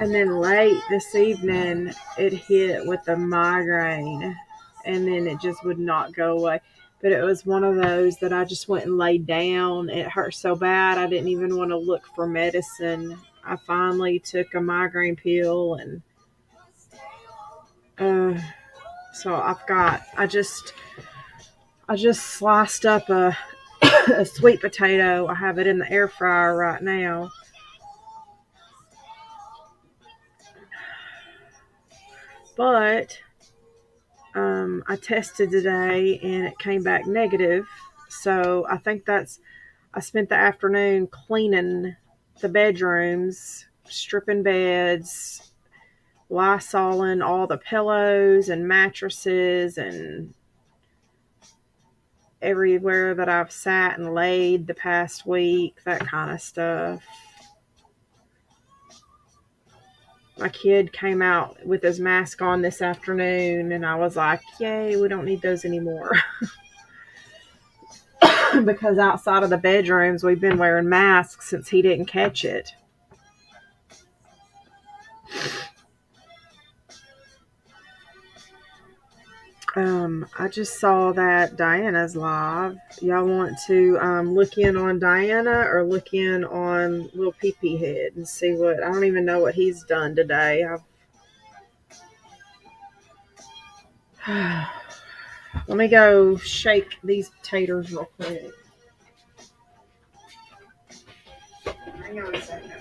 And then late this evening, it hit with a migraine, and then it just would not go away. But it was one of those that I just went and laid down. It hurt so bad, I didn't even want to look for medicine. I finally took a migraine pill, and uh, so I just sliced up a sweet potato. I have it in the air fryer right now. But I tested today and it came back negative. So I spent the afternoon cleaning the bedrooms, stripping beds, lysoling all the pillows and mattresses and everywhere that I've sat and laid the past week, that kind of stuff. My kid came out with his mask on this afternoon, and I was like, yay, we don't need those anymore. Because outside of the bedrooms, we've been wearing masks since he didn't catch it. I just saw that Diana's live. Y'all want to look in on Diana or look in on Little Pee Head and see what? I don't even know what he's done today. Let me go shake these potatoes real quick. Hang on a second.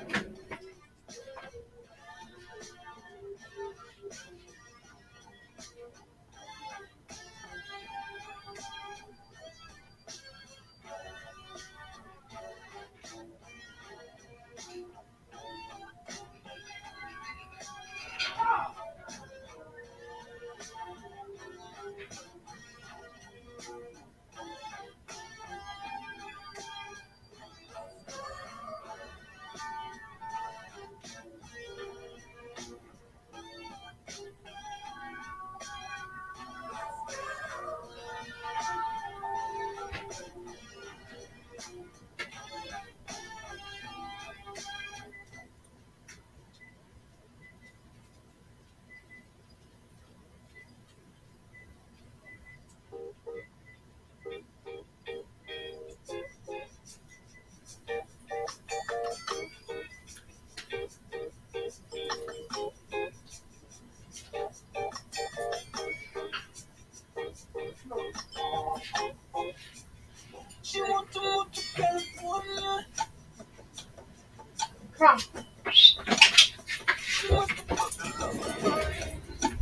Come on.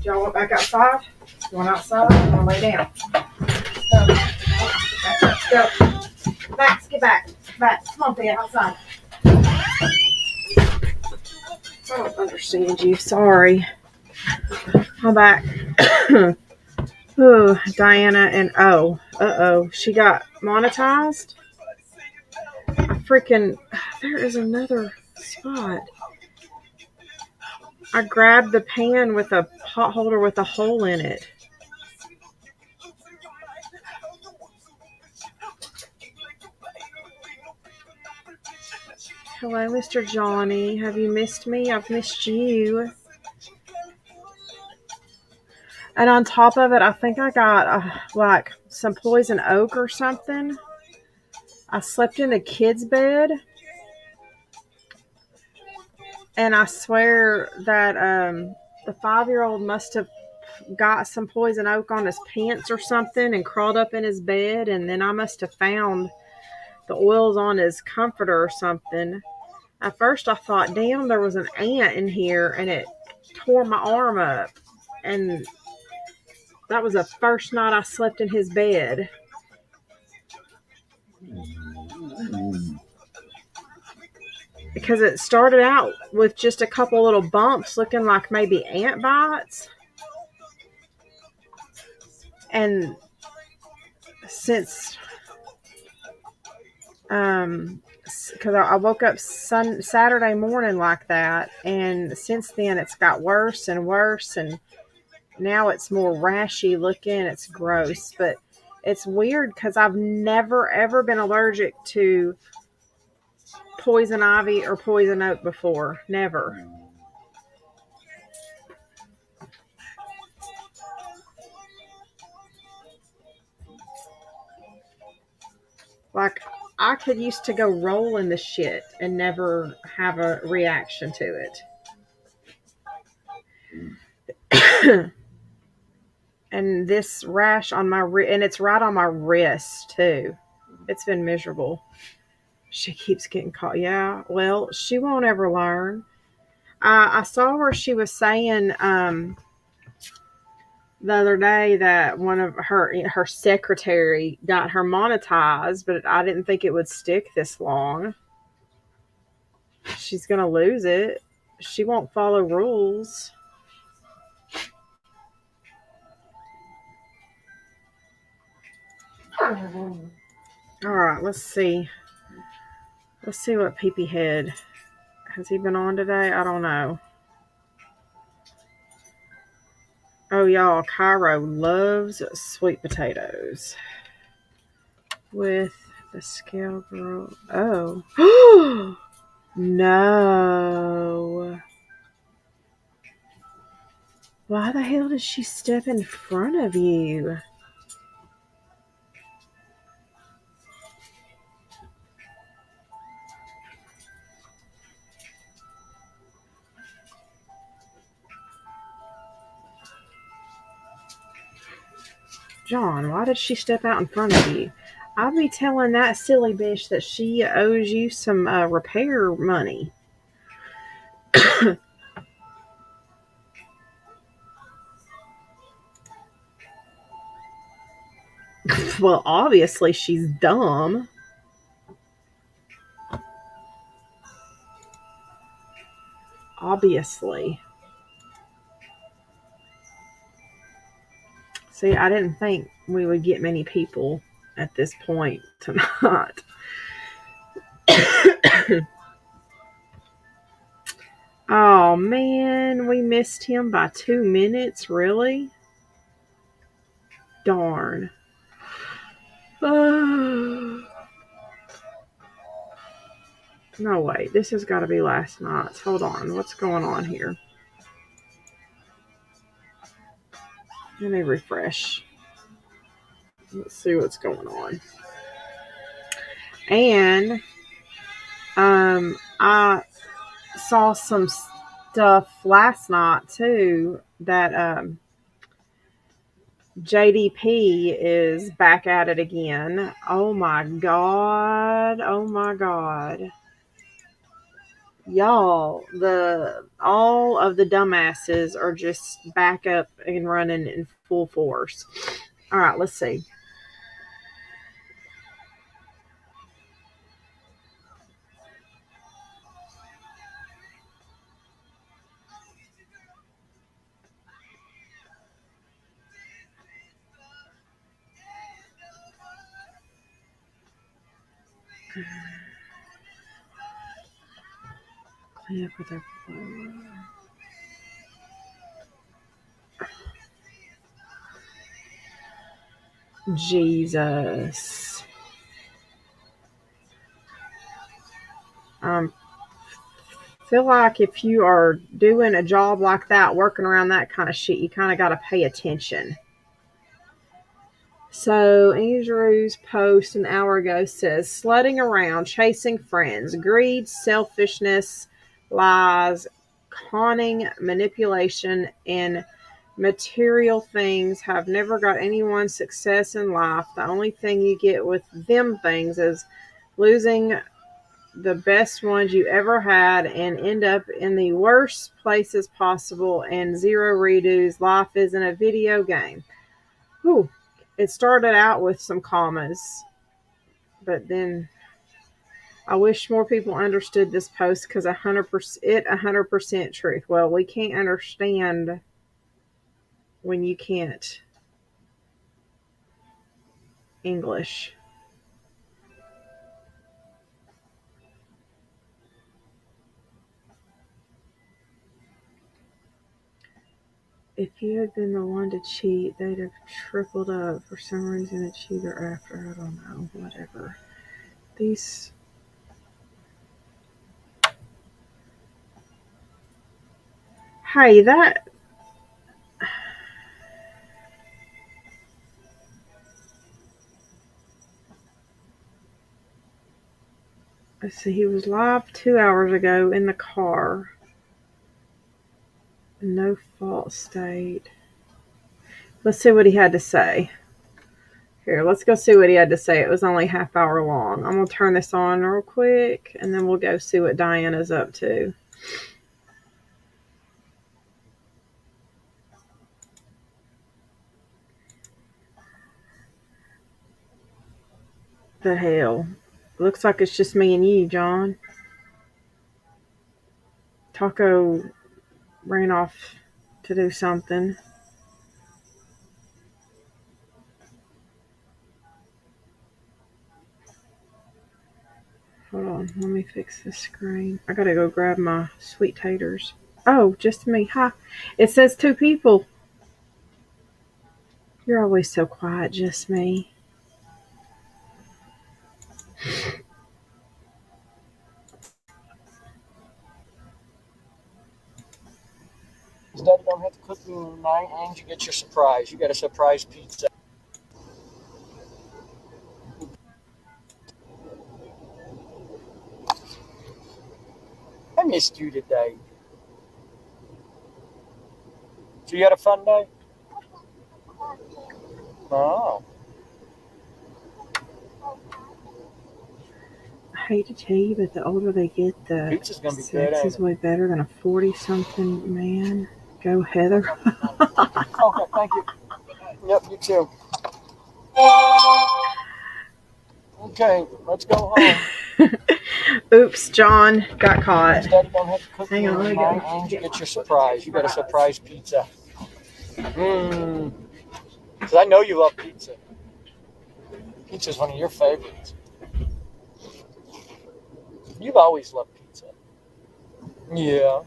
Y'all want back outside? You want outside? You want to lay down? Let's go. Max, get back. Back. Come on, Thea, outside. I don't understand you. Sorry. I'm back. Ooh, Diana and she got monetized. There is another spot. I grabbed the pan with a pot holder with a hole in it. Hello, Mr. Johnny. Have you missed me? I've missed you. And on top of it, I think I got like some poison oak or something. I slept in a kid's bed. And I swear that the 5-year-old must have got some poison oak on his pants or something and crawled up in his bed. And then I must have found the oils on his comforter or something. At first I thought, damn, there was an ant in here and it tore my arm up. And that was the first night I slept in his bed. Because it started out with just a couple little bumps looking like maybe ant bites. And since because I woke up Saturday morning like that, and since then it's got worse and worse, and now it's more rashy looking. It's gross, but it's weird because I've never ever been allergic to poison ivy or poison oak before. Never. Like, I could used to go roll in the shit and never have a reaction to it. And this rash on my and it's right on my wrist too. It's been miserable. She keeps getting caught. Yeah, well, she won't ever learn. I saw where she was saying the other day that one of her secretary got her monetized, but I didn't think it would stick this long. She's gonna lose it. She won't follow rules. All right, let's see. Let's see what Peepee Head has he been on today. I don't know. Oh, y'all, Cairo loves sweet potatoes with the scale girl. Oh, no. Why the hell did she step in front of you? John, why did she step out in front of you? I'll be telling that silly bitch that she owes you some repair money. Well, obviously she's dumb. Obviously. See, I didn't think we would get many people at this point tonight. Oh man, we missed him by 2 minutes. Really? Darn. No, wait. This has got to be last night's. Hold on. What's going on here? Let me refresh. Let's see what's going on. And I saw some stuff last night too that JDP is back at it again. Oh my god. Oh my god. Y'all, all of the dumbasses are just back up and running in full force. All right, let's see. Clean up with our Jesus. Feel like if you are doing a job like that, working around that kind of shit, you kind of got to pay attention. So Andrew's post an hour ago says, sledding around, chasing friends, greed, selfishness, lies, conning, manipulation, and material things have never got anyone success in life. The only thing you get with them things is losing the best ones you ever had and end up in the worst places possible and zero redos. Life isn't a video game. Whew. It started out with some commas, but then I wish more people understood this post because 100% truth. Well, we can't understand when you can't English. If you had been the one to cheat, they'd have tripled up. For some reason, it's cheater after. I don't know. Whatever. These. Hey, that. Let's see, he was live 2 hours ago in the car. No fault state. Let's see what he had to say. Here, let's go see what he had to say. It was only half hour long. I'm going to turn this on real quick, and then we'll go see what Diana's up to. The hell? Looks like it's just me and you, John. Taco ran off to do something. Hold on, let me fix the screen. I gotta go grab my sweet taters. Oh, just me. Hi. It says 2 people. You're always so quiet, just me. Daddy don't have to cook me tonight, and you get your surprise. You got a surprise pizza. I missed you today. So you had a fun day? Oh. I hate to tell you, but the older they get, the Pizza's gonna be sex good, is way better than a 40-something man. Go, Heather. Okay, thank you. Yep, you too. Okay, let's go home. Oops, John got caught. Daddy don't have to cook Hang me on, let me tonight, go. and you get your surprise. You got a surprise pizza. Because I know you love pizza. Pizza's one of your favorites. You've always loved pizza. Yeah.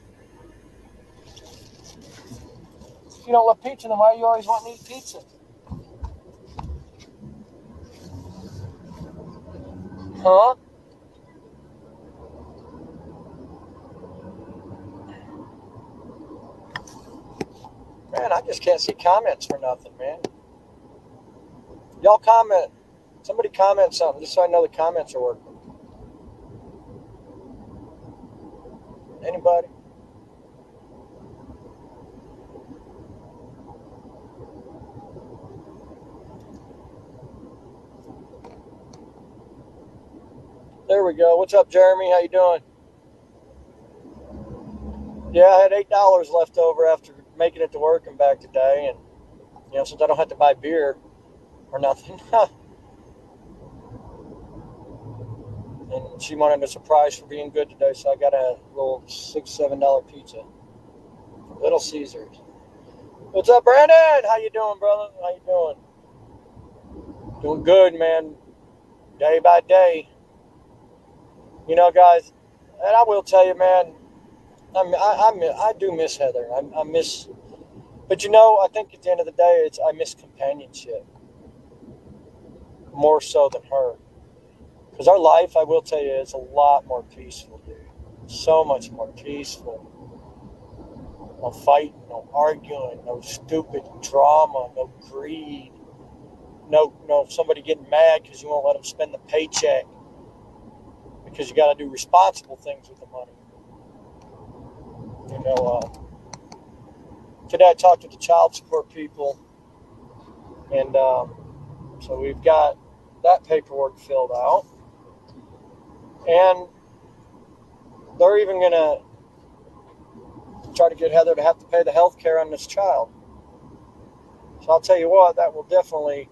If you don't love pizza, then why do you always want to eat pizza? Huh? Man, I just can't see comments for nothing, man. Y'all comment. Somebody comment something just so I know the comments are working. Anybody? There we go. What's up, Jeremy? How you doing? Yeah, I had $8 left over after making it to work and back today, and since I don't have to buy beer or nothing, and she wanted a surprise for being good today, so I got a little $6-7 pizza, Little Caesars. What's up, Brandon? How you doing, brother? How you doing? Doing good, man. Day by day. Guys, and I will tell you, man, I do miss Heather. I miss, but I think at the end of the day, I miss companionship more so than her. Because our life, I will tell you, is a lot more peaceful, dude. So much more peaceful. No fighting, no arguing, no stupid drama, no greed, no somebody getting mad because you won't let them spend the paycheck. Because you got to do responsible things with the money. Today I talked to the child support people, and so we've got that paperwork filled out, and they're even going to try to get Heather to have to pay the health care on this child. So I'll tell you what, that will definitely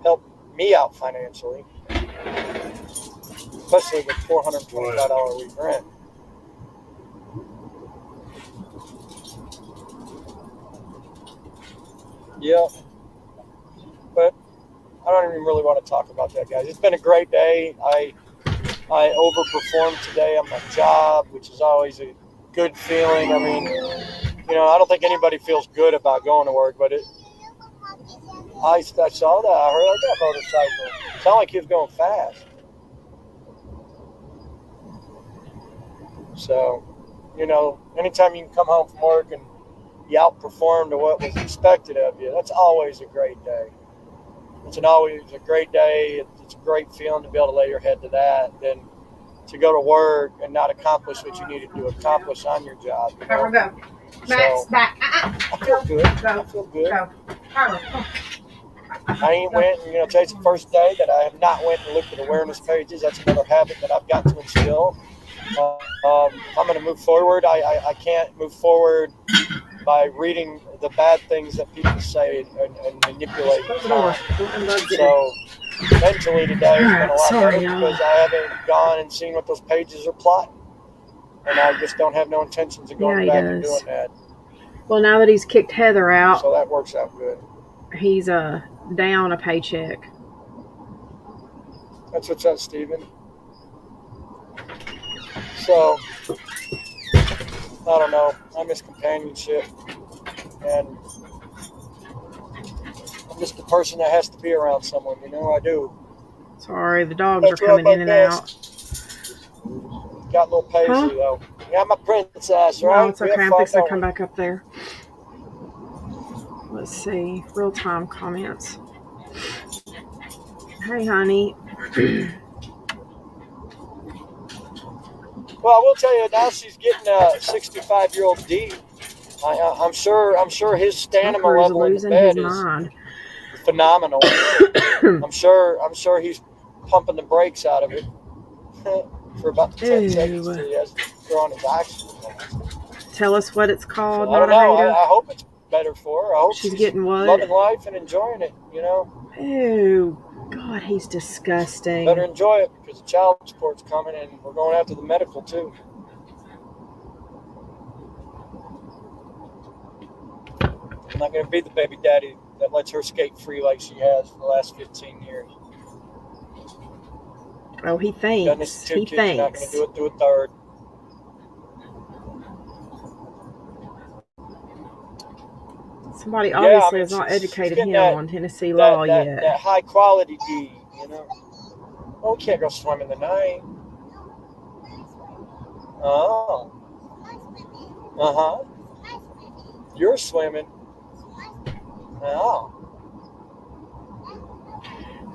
help me out financially, especially with $425 a week rent. Yeah, but I don't even really want to talk about that, guys. It's been a great day. I overperformed today on my job, which is always a good feeling. I mean, I don't think anybody feels good about going to work, but I saw that. I heard that motorcycle. It sounded like he was going fast. So, anytime you can come home from work and you outperform to what was expected of you, that's always a great day. It's always a great day. It's a great feeling to be able to lay your head to that. Then to go to work and not accomplish what you needed to accomplish on your job. You know? Go. Max, back. I feel good. I feel good. Go. I ain't went, and today's the first day that I have not went and looked at awareness pages. That's another habit that I've got to instill. If I'm going to move forward, I can't move forward by reading the bad things that people say and manipulate. So mentally today has been a lot better because I haven't gone and seen what those pages are plotting. And I just don't have no intentions of going back and doing that. Well, now that he's kicked Heather out, so that works out good. He's down a paycheck. That's what's up, Steven. So, I don't know. I miss companionship. And I'm just the person that has to be around someone. I do. Sorry, the dogs are coming in and out. Got a little paisley, though. Yeah, my princess, right? No, it's okay. I'm fixing to come back up there. Let's see. Real-time comments. Hey, honey. Well, I will tell you, now she's getting a 65-year-old D. I'm sure his stamina level in the bed is phenomenal. I'm sure he's pumping the brakes out of it for about 10 seconds till he has to throw on his oxygen mask. Tell us what it's called. So, I don't know. I hope it's better for her. I hope she's getting what? Loving life and enjoying it. Ew. God, he's disgusting. Better enjoy it because the child support's coming and we're going after the medical too. I'm not going to be the baby daddy that lets her skate free like she has for the last 15 years. Oh, he thinks. Done this to 2 kids, you're not going to do it to a third. Somebody obviously has not educated him on Tennessee law yet. That high quality D, Oh, we can't go swim in the night. Oh. Uh-huh. You're swimming. Oh.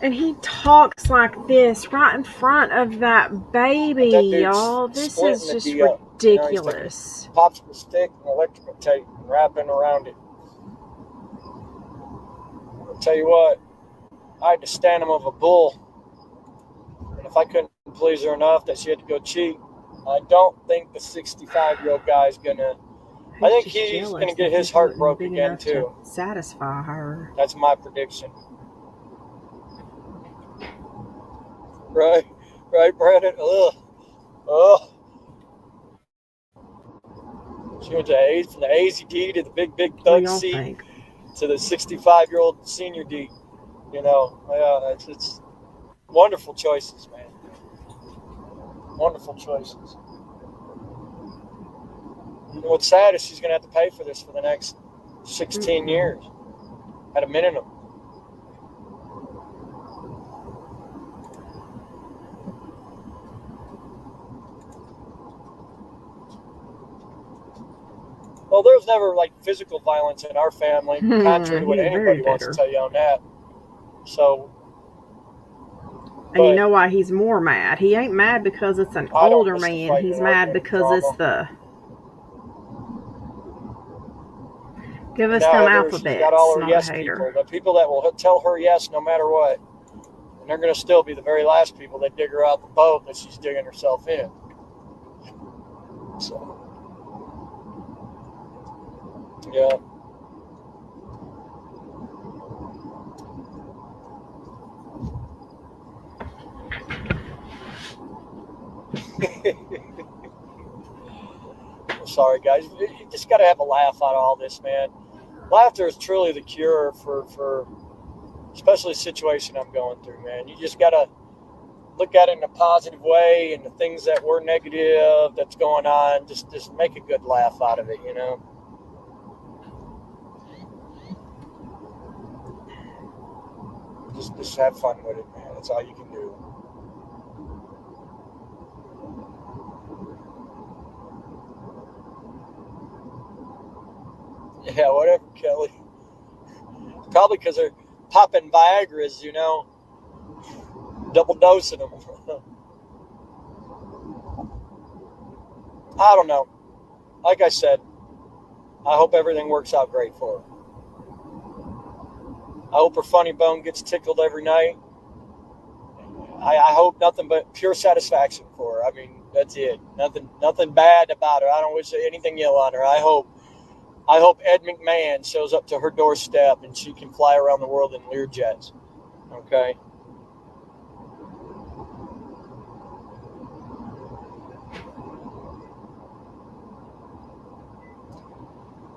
And he talks like this right in front of that baby, y'all. This is just ridiculous. Popsicle stick and electrical tape wrapping around it. I'll tell you what, I had to stand him of a bull. And if I couldn't please her enough that she had to go cheat, I don't think the 65-year-old guy's gonna. I think he's gonna get his heart broke again too. Satisfy her. That's my prediction. Right, Brandon. Ugh. She went from the AZD to the big thug C to the 65-year-old senior D. Yeah, it's wonderful choices, man. Wonderful choices. What's sad is she's going to have to pay for this for the next 16 years at a minimum. Well, there's never physical violence in our family, contrary to what anybody wants to tell you on that. So. And you know why he's more mad? He ain't mad because it's an older man. He's mad because it's the. Give us some alphabets. She's got all her yes people, the people that will tell her yes no matter what. And they're going to still be the very last people that dig her out the boat that she's digging herself in. So. Yeah. I'm sorry, guys. You just got to have a laugh out of all this, man. Laughter is truly the cure for especially the situation I'm going through, man. You just got to look at it in a positive way, and the things that were negative that's going on, just make a good laugh out of it, Just have fun with it, man. That's all you can do. Yeah, whatever, Kelly. Probably because they're popping Viagra's, double dosing them. I don't know. Like I said, I hope everything works out great for her. I hope her funny bone gets tickled every night. I hope nothing but pure satisfaction for her. I mean, that's it. Nothing bad about her. I don't wish anything ill on her. I hope Ed McMahon shows up to her doorstep and she can fly around the world in Learjets. Okay.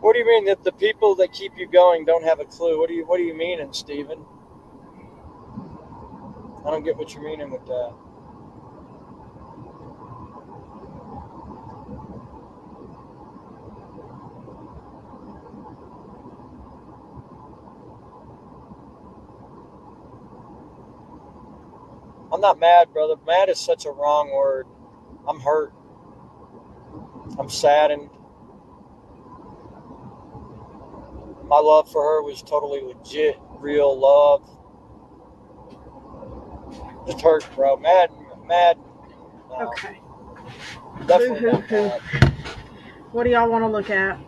What do you mean that the people that keep you going don't have a clue? What do you meaning, Steven? I don't get what you're meaning with that. I'm not mad, brother. Mad is such a wrong word. I'm hurt. I'm saddened. My love for her was totally legit, real love. Just hurt, bro. Mad. No, Okay. definitely not mad. What do y'all want to look at?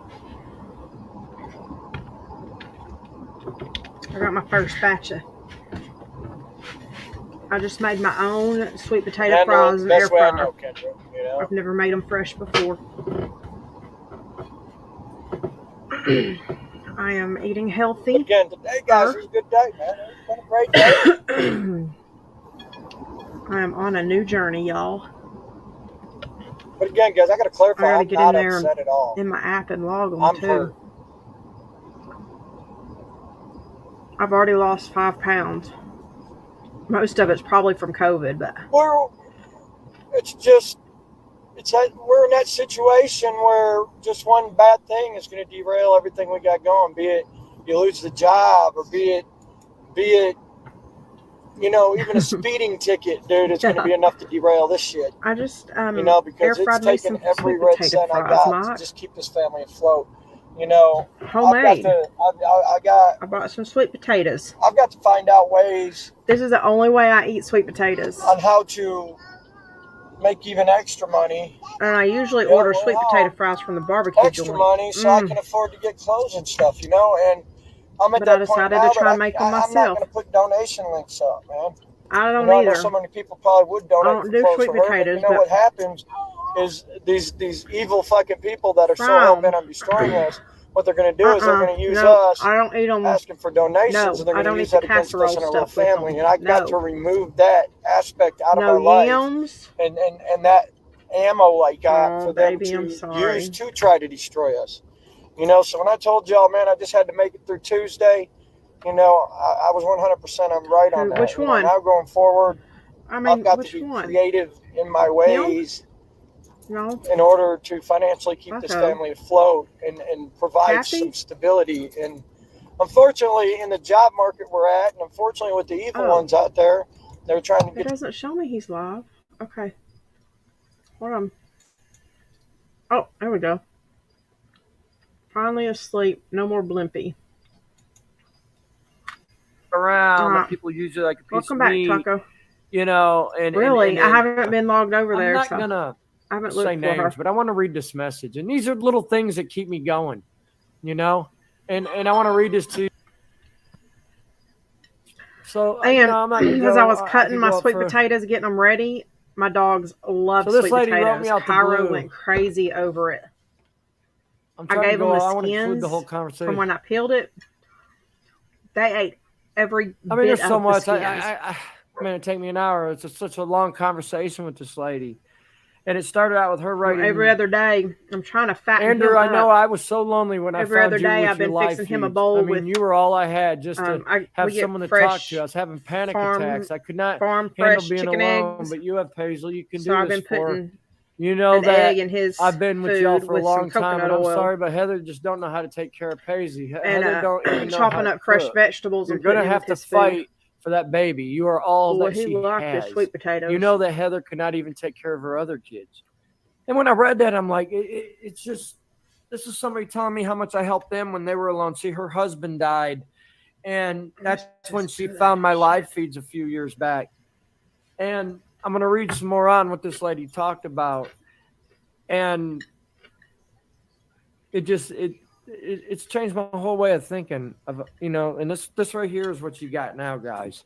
I got my first batch of. I just made my own sweet potato fries in air fryer. I know, Kendra, you know? I've never made them fresh before. I am eating healthy. But again, today, guys, was a good day, man. It's been a great day. I am on a new journey, y'all. But again, guys, I got to clarify. I I'm get not in there upset at all. in my app and log them I'm too. hurt. I've already lost 5 pounds. Most of it's probably from COVID, but we're in that situation where just one bad thing is going to derail everything we got going. Be it you lose the job, or be it, you know, even a speeding ticket, dude. It's going to be enough to derail this shit. I just you know, because it's taken every red cent I got to just keep this family afloat. You know, homemade. I bought some sweet potatoes. I've got to find out ways. This is the only way I eat sweet potatoes. On how to make even extra money. And I usually order sweet potato fries from the barbecue extra joint. Money so I can afford to get clothes and stuff, you know. And I'm at but that I decided point now to try and make them myself. I'm not going to put donation links up, man. I don't either. either. I know so many people probably would donate. I don't do sweet potatoes. But you know what happens is these evil fucking people that are so hell bent on destroying us. What they're going to do is they're going to use us. I don't eat them. Asking for donations, and they're going to use that against us and our little family. And I got to remove that aspect out of our life. And that ammo I got for them to use to try to destroy us. You know, so when I told y'all, man, I just had to make it through Tuesday, you know, I was 100% I'm right on that. Which one? Now going forward, I've got to be one? creative in my ways. No. In order to financially keep this family afloat and provide some stability. And unfortunately, in the job market we're at, and unfortunately with the evil ones out there, they're trying to get... It doesn't show me he's live. Okay. Hold on. Oh, there we go. Finally asleep. No more blimpy. Around, let people use it like a piece of meat. Welcome back, Taco. You know, and really, I haven't been logged over there. I'm not gonna say names, but I want to read this message, and these are little things that keep me going. You know, and I want to read this to you. So, and as I was cutting my sweet potatoes, getting them ready, my dogs love sweet potatoes. Cairo went crazy over it. I gave them the skins from when I peeled it. They ate every bit there's so of much. The skins. Man, it take me an hour. It's such a long conversation with this lady. And it started out with her writing. Every other day, I'm trying to fatten Andrew, him up. I know I was so lonely when I found you. Every other day, I've been fixing him a bowl. You were all I had just to have someone to talk to. I was having panic attacks. I could not handle being alone. Eggs. But you have Paisley. You can so do I've this been putting you know that egg in his I've been with y'all for a long time, and I'm oil. sorry, but Heather just don't know how to take care of Paisley. And Heather don't even know chopping how up fresh cook. vegetables. You're going to have to fight for that baby. You are all that she has. Sweet potatoes. You know that Heather could not even take care of her other kids. And when I read that, I'm like, it's just, this is somebody telling me how much I helped them when they were alone. See, her husband died, and that's when she found my live feeds a few years back. And I'm going to read some more on what this lady talked about. And it's changed my whole way of thinking of, and this right here is what you got now, guys.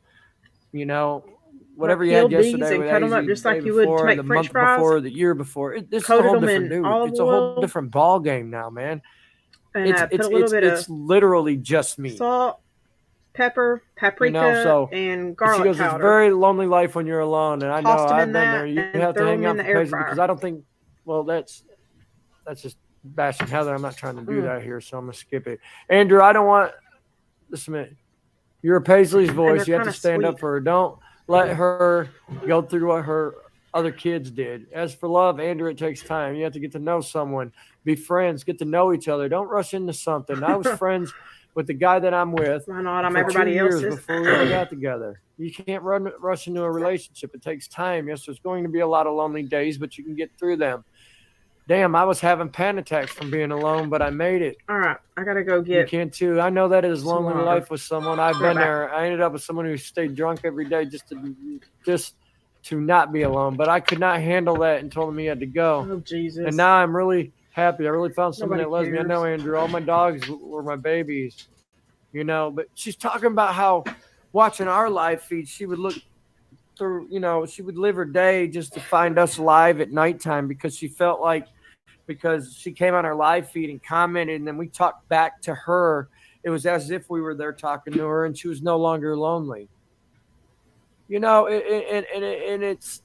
You know, Like whatever you had peeled these yesterday and with cut them Daisy, up the just day like you would to before, make the French month fries. before, the year before, this is a Coated whole them different in dude. olive It's a whole oil different ball game now, man. and It's put it's a little it's bit of it's literally just me. salt, pepper, paprika, So and she garlic goes, it's a powder. very lonely life when you're alone, and I know Tossed them I've in been there. that You and have to threw hang them in out the for air Paisley because fryer. I don't think. Well, that's just bashing Heather. I'm not trying to do Mm. that here, so I'm gonna skip it. Andrew, I don't want. Listen, man, you're a Paisley's And voice. they're You have kind to of stand sweet. up for her. Don't let her go through what her other kids did. As for love, Andrew, it takes time. You have to get to know someone, be friends, get to know each other. Don't rush into something. I was friends with the guy that I'm with Why not? I'm for 2 everybody years else's. before we ever got together. You can't rush into a relationship. It takes time. Yes, there's going to be a lot of lonely days, but you can get through them. Damn, I was having panic attacks from being alone, but I made it. All right, I gotta go You get can too. I know that is some lonely water. life with someone. I've Right been back. there. I ended up with someone who stayed drunk every day just to not be alone. But I could not handle that and told him he had to go. Oh Jesus! And now I'm really happy. I really found someone Nobody that loves me. I know, cares. Andrew. All my dogs were my babies. But she's talking about how watching our live feed, she would look through. She would live her day just to find us live at nighttime because she felt like because she came on our live feed and commented, and then we talked back to her. It was as if we were there talking to her, and she was no longer lonely. And it's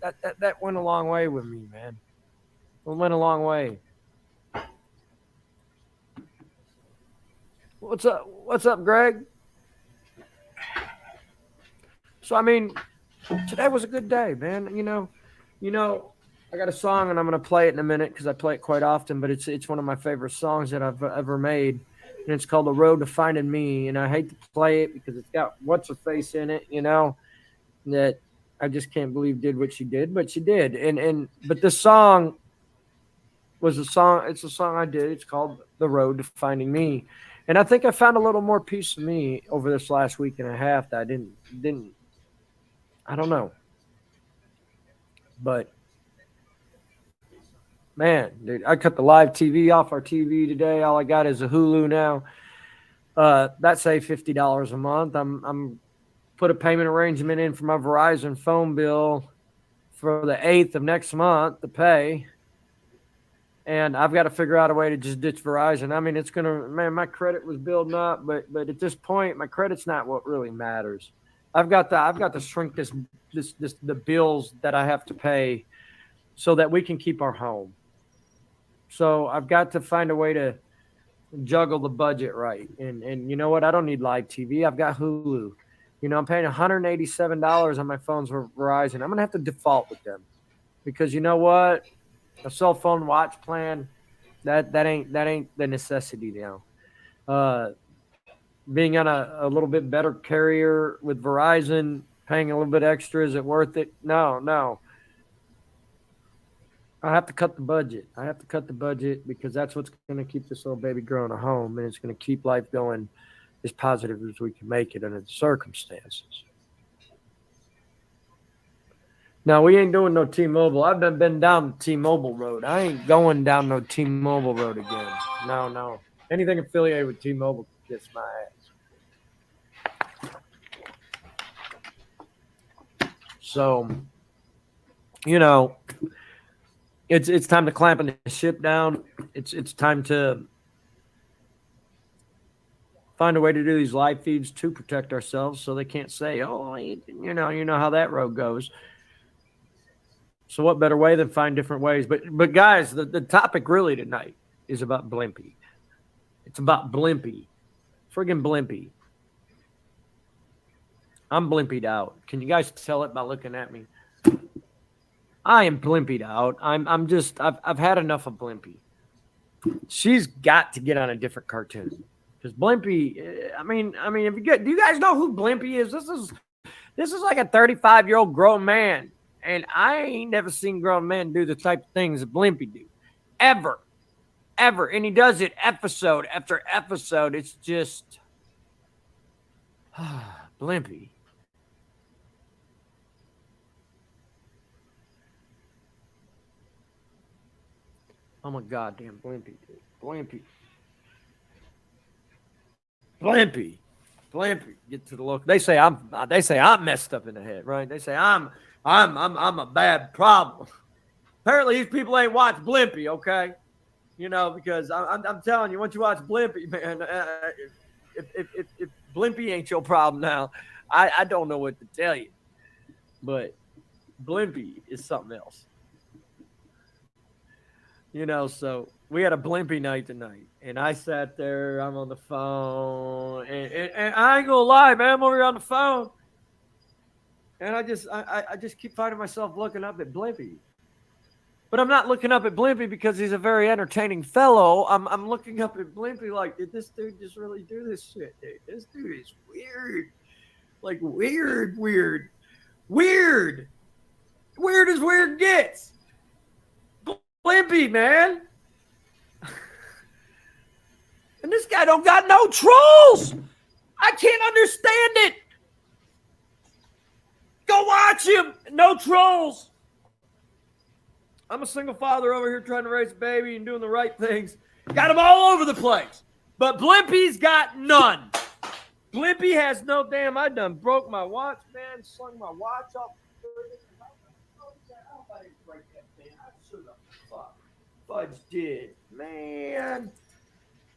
that went a long way with me, man. It went a long way. What's up? What's up, Greg? So I mean, today was a good day, man. I got a song and I'm gonna play it in a minute because I play it quite often. But it's one of my favorite songs that I've ever made, and it's called "The Road to Finding Me." And I hate to play it because it's got what's her face in it, that I just can't believe did what she did, but she did. But this song was a song. It's a song I did. It's called "The Road to Finding Me," and I think I found a little more peace of me over this last week and a half that I didn't. I don't know, but. Man, dude, I cut the live TV off our TV today. All I got is a Hulu now. That saved $50 a month. I'm put a payment arrangement in for my Verizon phone bill for the 8th of next month to pay. And I've got to figure out a way to just ditch Verizon. I mean, my credit was building up, but at this point, my credit's not what really matters. I've got to shrink the bills that I have to pay so that we can keep our home. So I've got to find a way to juggle the budget right. And you know what? I don't need live TV. I've got Hulu. I'm paying $187 on my phones for Verizon. I'm going to have to default with them because you know what? A cell phone watch plan, that ain't the necessity now. Being on a little bit better carrier with Verizon, paying a little bit extra, is it worth it? No. I have to cut the budget because that's what's going to keep this little baby girl in a home, and it's going to keep life going as positive as we can make it under the circumstances. Now, we ain't doing no T-Mobile. I've been down the T-Mobile road. I ain't going down no T-Mobile road again. No. Anything affiliated with T-Mobile gets my ass. So, it's time to clamp the ship down. It's time to find a way to do these live feeds to protect ourselves so they can't say, oh, you know how that road goes. So what better way than find different ways? But guys, the topic really tonight is about Blimpie. It's about Blimpie. Friggin' Blimpie. I'm Blimpied out. Can you guys tell it by looking at me? I am Blimpied out. I've had enough of Blimpie. She's got to get on a different cartoon. Because Blimpie, I mean, do you guys know who Blimpie is? This is like a 35-year-old grown man. And I ain't never seen grown men do the type of things that Blimpie do. Ever. And he does it episode after episode. It's just Blimpie. I'm a goddamn Blimpy, dude. Blimpy. Blimpy. Blimpy. Get to the look. They say I'm messed up in the head, right? They say I'm a bad problem. Apparently these people ain't watched Blimpy, okay? You know, because I'm telling you, once you watch Blimpy, man, if Blimpy ain't your problem now, I don't know what to tell you. But Blimpy is something else. You know, so we had a Blimpy night tonight, and I sat there, I'm on the phone, and I ain't gonna lie, man, I'm over here on the phone, and I just keep finding myself looking up at Blimpy. But I'm not looking up at Blimpy because he's a very entertaining fellow. I'm looking up at Blimpy like, did this dude just really do this shit, dude? This dude is weird. Like, weird. Weird as weird gets. Blimpy, man. And this guy don't got no trolls. I can't understand it. Go watch him. No trolls. I'm a single father over here trying to raise a baby and doing the right things. Got them all over the place. But Blimpy's got none. Blimpy has no damn. I done broke my watch, man. Slung my watch off. Fudge did. Man.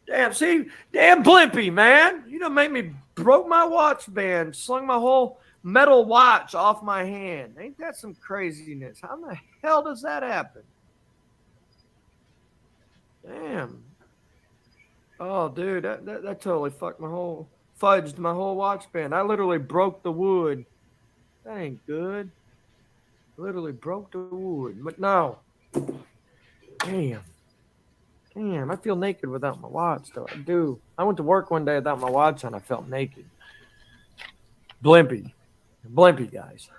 Damn, see? Damn Blimpy, man. You done made me broke my watch band. Slung my whole metal watch off my hand. Ain't that some craziness? How the hell does that happen? Damn. Oh, dude, that totally fudged my whole watch band. I literally broke the wood. That ain't good. Literally broke the wood. But no. Damn, I feel naked without my watch, though. I do. I went to work one day without my watch on. I felt naked. Blimpy, guys.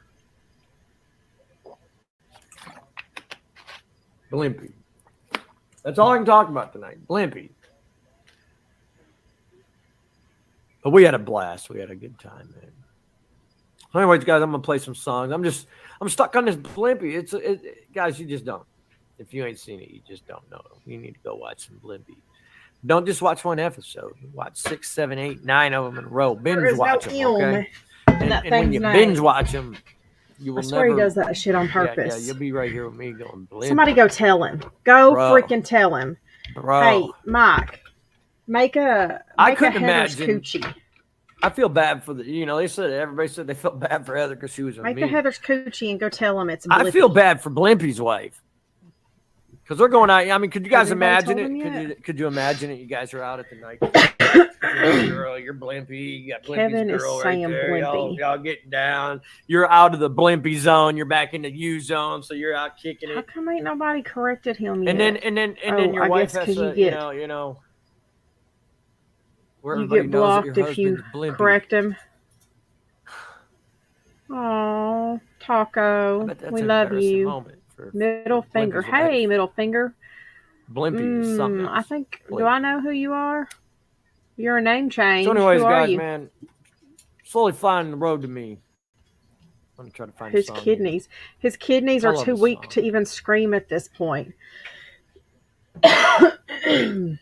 Blimpy. That's all I can talk about tonight. Blimpy. But we had a blast. We had a good time, man. So anyways, guys, I'm gonna play some songs. I'm stuck on this Blimpy. Guys, you just don't. If you ain't seen it, you just don't know. You need to go watch some Blimpy. Don't just watch one episode. Watch 6, 7, 8, 9 of them in a row. Binge watch them, okay? And when you binge watch them, you will I swear never. he does that shit on purpose. Yeah, you'll be right here with me going Blimpy. Somebody go tell him. Go freaking tell him. Bro. Hey, Mike, make a Heather's imagine. coochie. I feel bad for everybody said they felt bad for Heather because she was a Make mean. a Heather's coochie and go tell him it's Blimpy. I feel bad for Blimpy's wife. Because they're going out. I mean, could you guys imagine it? Could you imagine it? You guys are out at the night. You're Blimpy. You got Blimpy's Kevin girl is right saying there. Blimpy. Y'all getting down. You're out of the Blimpy zone. You're back in the U zone, so you're out kicking How it. come ain't nobody corrected him yet? And then your wife has to, where you everybody get knows that blocked your if you husband's Blimpy. correct him. Oh, Taco, I bet that's we an love embarrassing you. moment for Middle finger. Blimpy's wife. Hey, middle finger. Blimpy is something else. I think. Blimpy. Do I know who you are? You're a name change. So anyways, who are guys, you? man, slowly finding the road to me. I'm gonna try to find His a song kidneys. His kidneys I are love too the weak song. to even scream at this point. So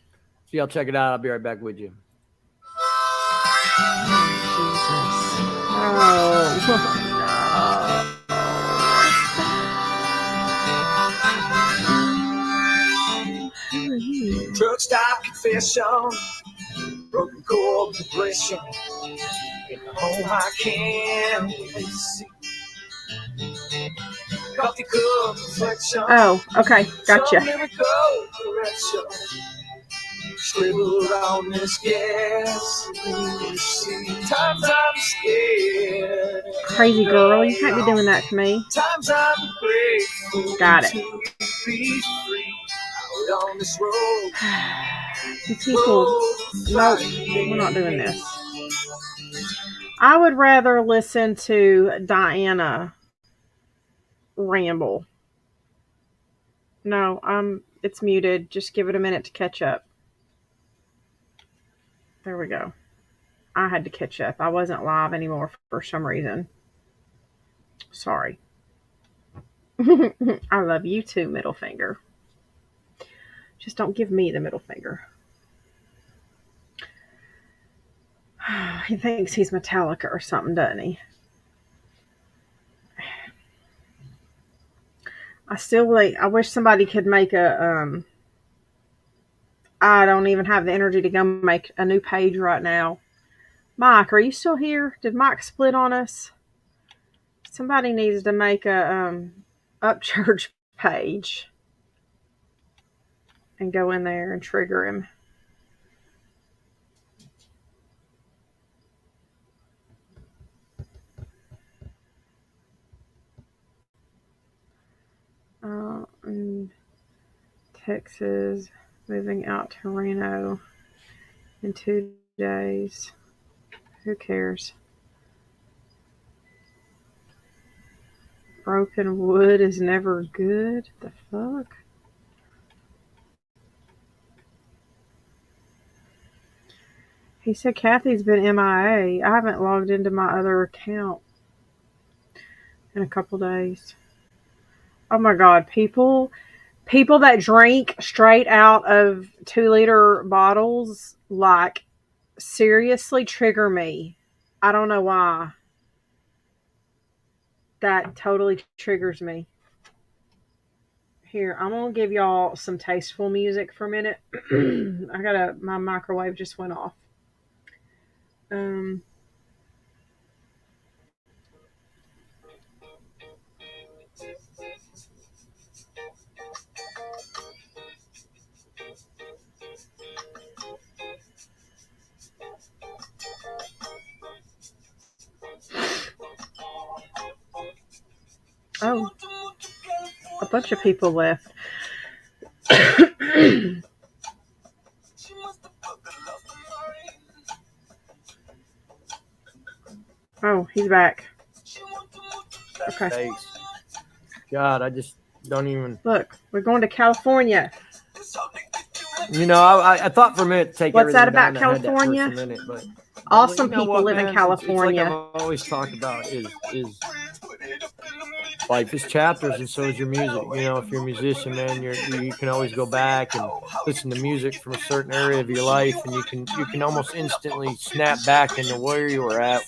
y'all check it out. I'll be right back with you. Oh. Truck stop confession, broken core depression. In the home I can't see. Coffee cup reflection. Oh, okay, gotcha. Some miracle correction. Scribbled on this gas. Times I'm scared. Crazy girl, you can't be doing that to me. Times I'm grateful. Got it. To be free out on this road. You people, nope, we're not doing this. I would rather listen to Diana ramble. No, it's muted. Just give it a minute to catch up. There we go. I had to catch up. I wasn't live anymore for some reason. Sorry. I love you too, middle finger. Just don't give me the middle finger. He thinks he's Metallica or something, doesn't he? I wish somebody could make I don't even have the energy to go make a new page right now. Mike, are you still here? Did Mike split on us? Somebody needs to make a Upchurch page and go in there and trigger him. In Texas, moving out to Reno in 2 days. Who cares? Broken wood is never good. The fuck? He said Kathy's been MIA. I haven't logged into my other account in a couple days. Oh my god, people that drink straight out of 2-liter bottles, like, seriously trigger me. I don't know why. That totally triggers me. Here, I'm gonna give y'all some tasteful music for a minute. My microwave just went off. Oh, a bunch of people left. Oh, he's back. Okay. Thanks. God, I just don't even. Look, we're going to California. You know, I thought for a minute to take What's that everything about down. I had that for California? a minute, but Awesome you know people what, live man? in California. It's like I've always talked about is life is chapters, and so is your music. You know, if you're a musician, man, you can always go back and listen to music from a certain area of your life, and you can almost instantly snap back into where you were at,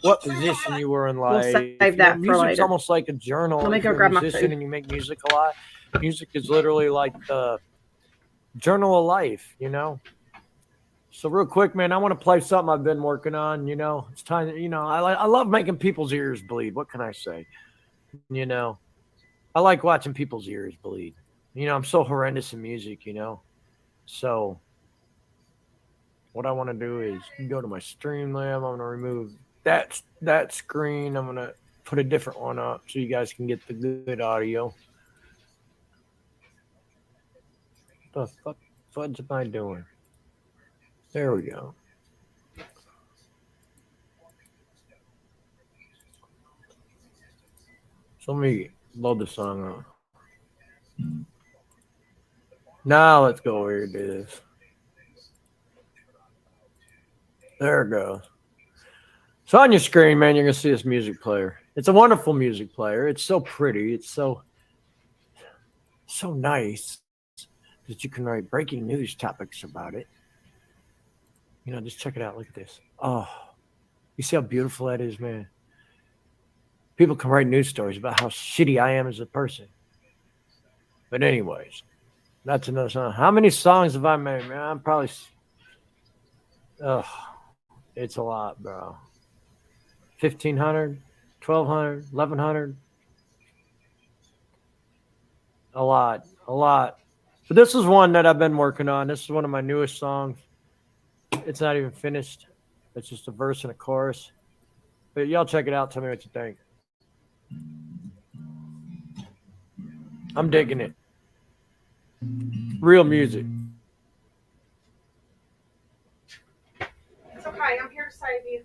what position you were in life. We'll save that for music's later. almost like a journal. Let me if go you're grab a my musician food. and you make music a lot, music is literally like the journal of life, you know. So real quick, man, I want to play something I've been working on. You know, it's time. You know, I love making people's ears bleed. What can I say? You know, I like watching people's ears bleed. You know, I'm so horrendous in music. You know, so what I want to do is go to my Streamlab. I'm gonna remove that screen. I'm gonna put a different one up so you guys can get the good audio. What the fuck am I doing? There we go. So let me load the song up. Now let's go over here and do this. There it goes. So on your screen, man, you're going to see this music player. It's a wonderful music player. It's so pretty. It's so nice that you can write breaking news topics about it. You know, just check it out. Look at this. Oh, you see how beautiful that is, man? People can write news stories about how shitty I am as a person. But anyways, that's another song. How many songs have I made, man? I'm probably... it's a lot, bro. 1,500, 1,200, 1,100. A lot. But this is one that I've been working on. This is one of my newest songs. It's not even finished. It's just a verse and a chorus. But y'all check it out. Tell me what you think. I'm digging it. Real music. It's okay. I'm here to save you.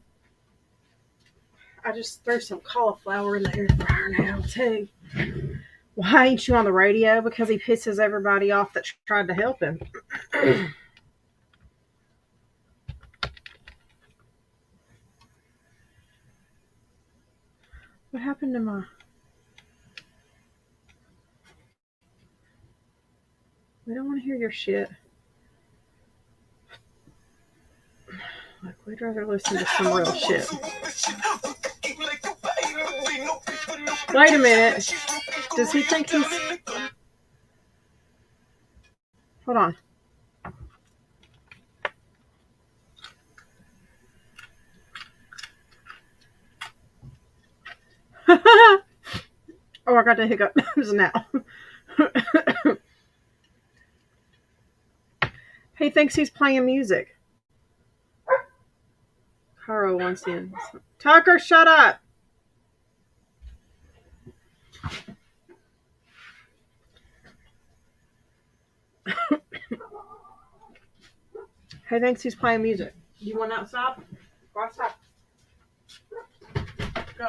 I just threw some cauliflower in the air fryer now, too. Why ain't you on the radio? Because he pisses everybody off that tried to help him. What happened to my... We don't want to hear your shit. Like, we'd rather listen to some real shit. Wait a minute. Does he think he's... Hold on. Oh, I got the hiccups now. He thinks he's playing music. Caro wants in. Tucker, shut up. He thinks he's playing music. You want outside? Go outside. Go.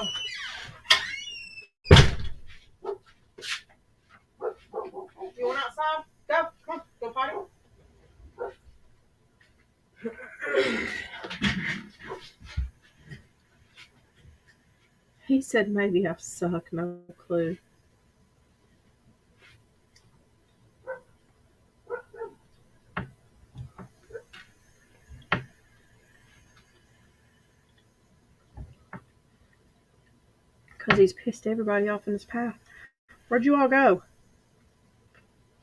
You want outside? Go. Come on. Go party. He said maybe I suck. No clue. Because he's pissed everybody off in his path. Where'd you all go?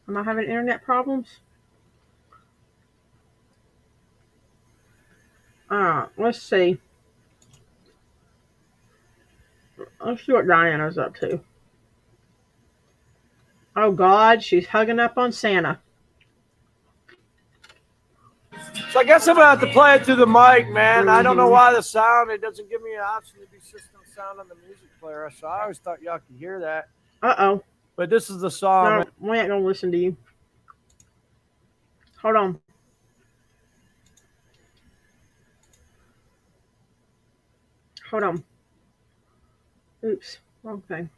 Am I having internet problems? Let's see. Let's see what Diana's up to. Oh, God, she's hugging up on Santa. So I guess I'm going to have to play it through the mic, man. I don't know why the sound, it doesn't give me an option to do system sound on the music player. So I always thought y'all could hear that. Uh-oh. But this is the song. No, we ain't going to listen to you. Hold on. Hold on. Oops. Wrong thing.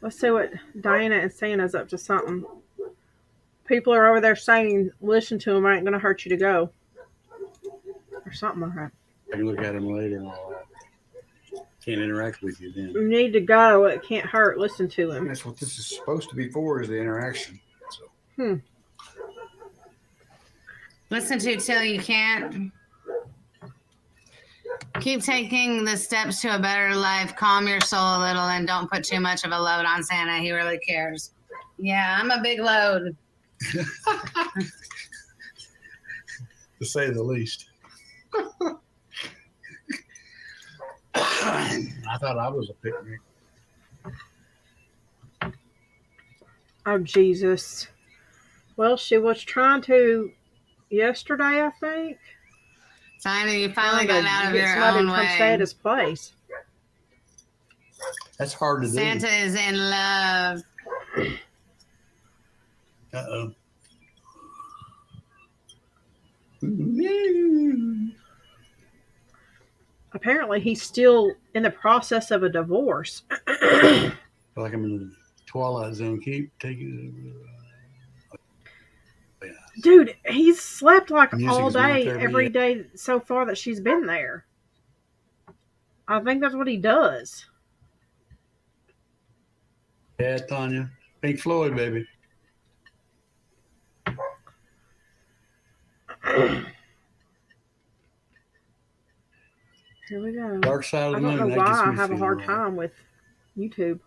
Let's see what Diana and Santa's up to something. People are over there saying, listen to him, I ain't going to hurt you to go. Or something like that. I can look at him later and all that. Can't interact with you then. You need to go. It can't hurt. Listen to him. That's what this is supposed to be for, is the interaction. So. Listen to till you can't. Keep taking the steps to a better life. Calm your soul a little and don't put too much of a load on Santa. He really cares. Yeah, I'm a big load. To say the least. I thought I was a picnic. Oh, Jesus. Well, she was trying to yesterday, I think. Santa, you finally got out of your own Come stay at way. his place. That's hard to do. Santa is in love. Uh-oh. Apparently, he's still in the process of a divorce. Feel like I'm in the Twilight Zone. Keep taking it. Dude, he's slept like Music all is not day, there, but every yeah. day so far that she's been there. I think that's what he does. Yeah, Tanya. Pink Floyd, baby. Here we go. Dark Side of I the don't Moon. know that gets why I me have a feeling hard right. time with YouTube.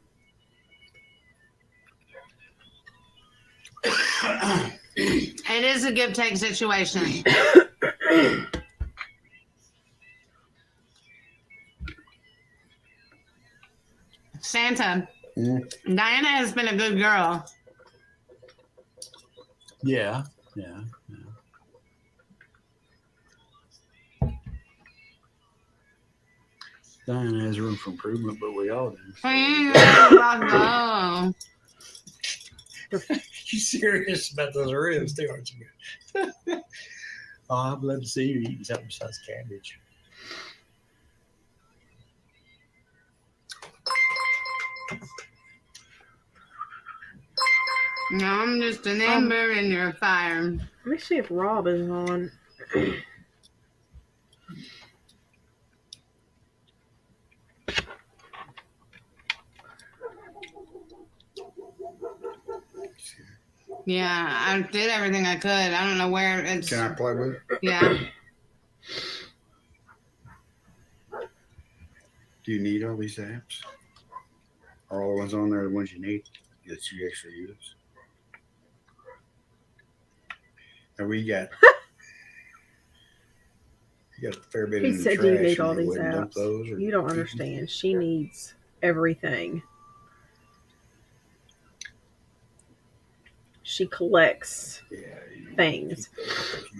It is a give take situation. Santa, Diana has been a good girl. Yeah. Diana has room for improvement, but we all do. Oh, You serious about those ribs, too, aren't you? Oh, I'd love to see you eating something besides cabbage. no, I'm just an ember in your fire. Let me see if Rob is on. Yeah, I did everything I could. I don't know where it's. Can I play with it? Yeah. Do you need all these apps? Are all the ones on there the ones you need that you actually use? And we got you got a fair bit He in the said, trash. "Do you need and all you these wouldn't dump apps?" those, or You don't keep 'em? understand. She needs everything. She collects Yeah. You things. keep those.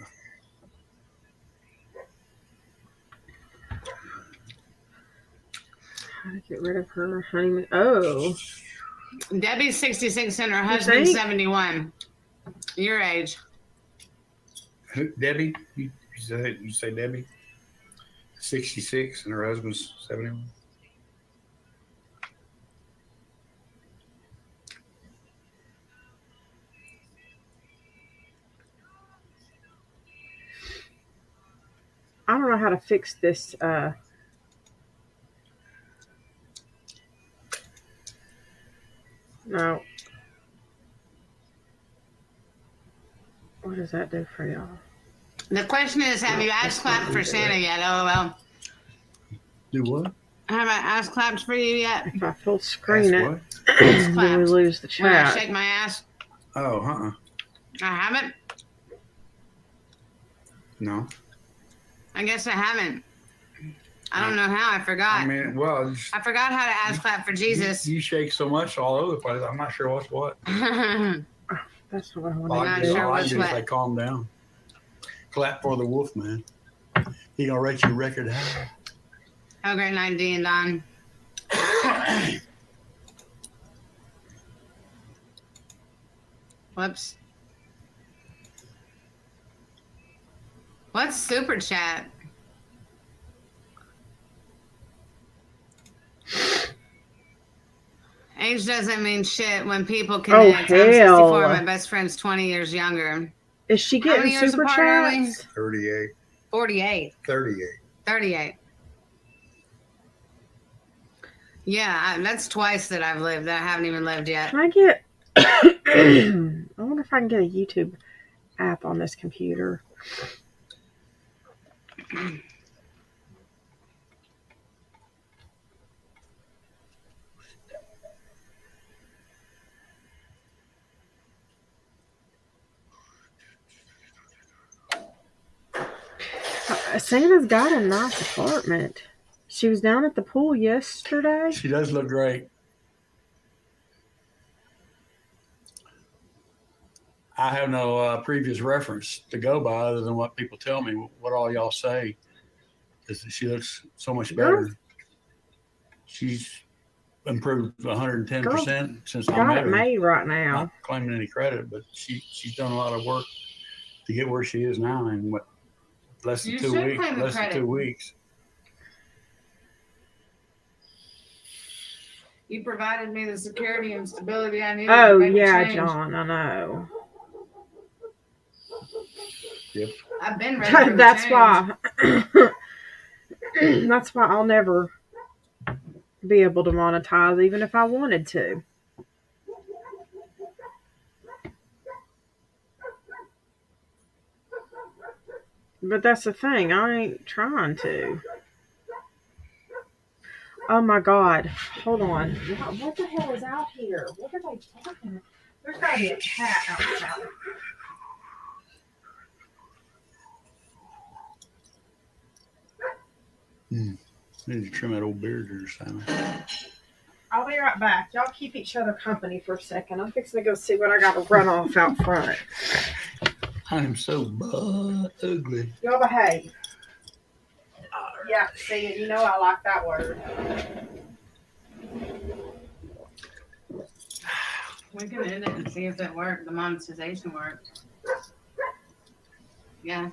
How to get rid of her honeymoon? Oh, Debbie's 66 and her You husband's think? 71. Your age. Who, Debbie? You say Debbie? 66 and her husband's 71. I don't know how to fix this. No. What does that do for y'all? The question is, have you ass clapped for Santa yet? LOL. Do what? Have I ass clapped for you yet? If I full screen Ask it, what? Ass then we clapped. lose the When I chat. shake my ass? Oh, I haven't. no. I guess I haven't. I don't know how. I forgot. I mean, well, it's- I forgot how to ass clap for Jesus. You shake so much all over the place. I'm not sure what's what. That's what I All want I Not to do, do. sure all I what's do is what. say, calm down. Clap for the wolf man. He gonna rate your record high. Have a great night, D and Don. Whoops. What's super chat? Age doesn't mean shit when people can. Oh, I'm 64. hell. My best friend's 20 years younger. Is she How many getting years super apart are we? chats? 38. 48. 38. 38. Yeah, that's twice that I've lived. That I haven't even lived yet. Can I get? I wonder if I can get a YouTube app on this computer. Santa's got a nice apartment. She was down at the pool yesterday. She does look great. I have no previous reference to go by other than what people tell me, what all y'all say. Is that she looks so much better. She's improved 110% since I Got met it her. made right now. Not claiming any credit, but she's done a lot of work to get where she is now in what less than You 2 should weeks. claim the Less than credit. 2 weeks. You provided me the security and stability I needed. Oh to make a yeah, change. John, I know. I've been ready for the That's change. why. That's why I'll never be able to monetize, even if I wanted to. But that's the thing. I ain't trying to. Oh my God. Hold on. What the hell is out here? What are they talking about? There's got to be a cat outside. Need to trim that old beard there, Simon. I'll be right back. Y'all keep each other company for a second. I'm fixing to go see what I got to run off out front. I'm so ugly. Y'all behave. Yeah, see, you know I like that word. We can end it and see if it worked. The monetization worked. Yeah.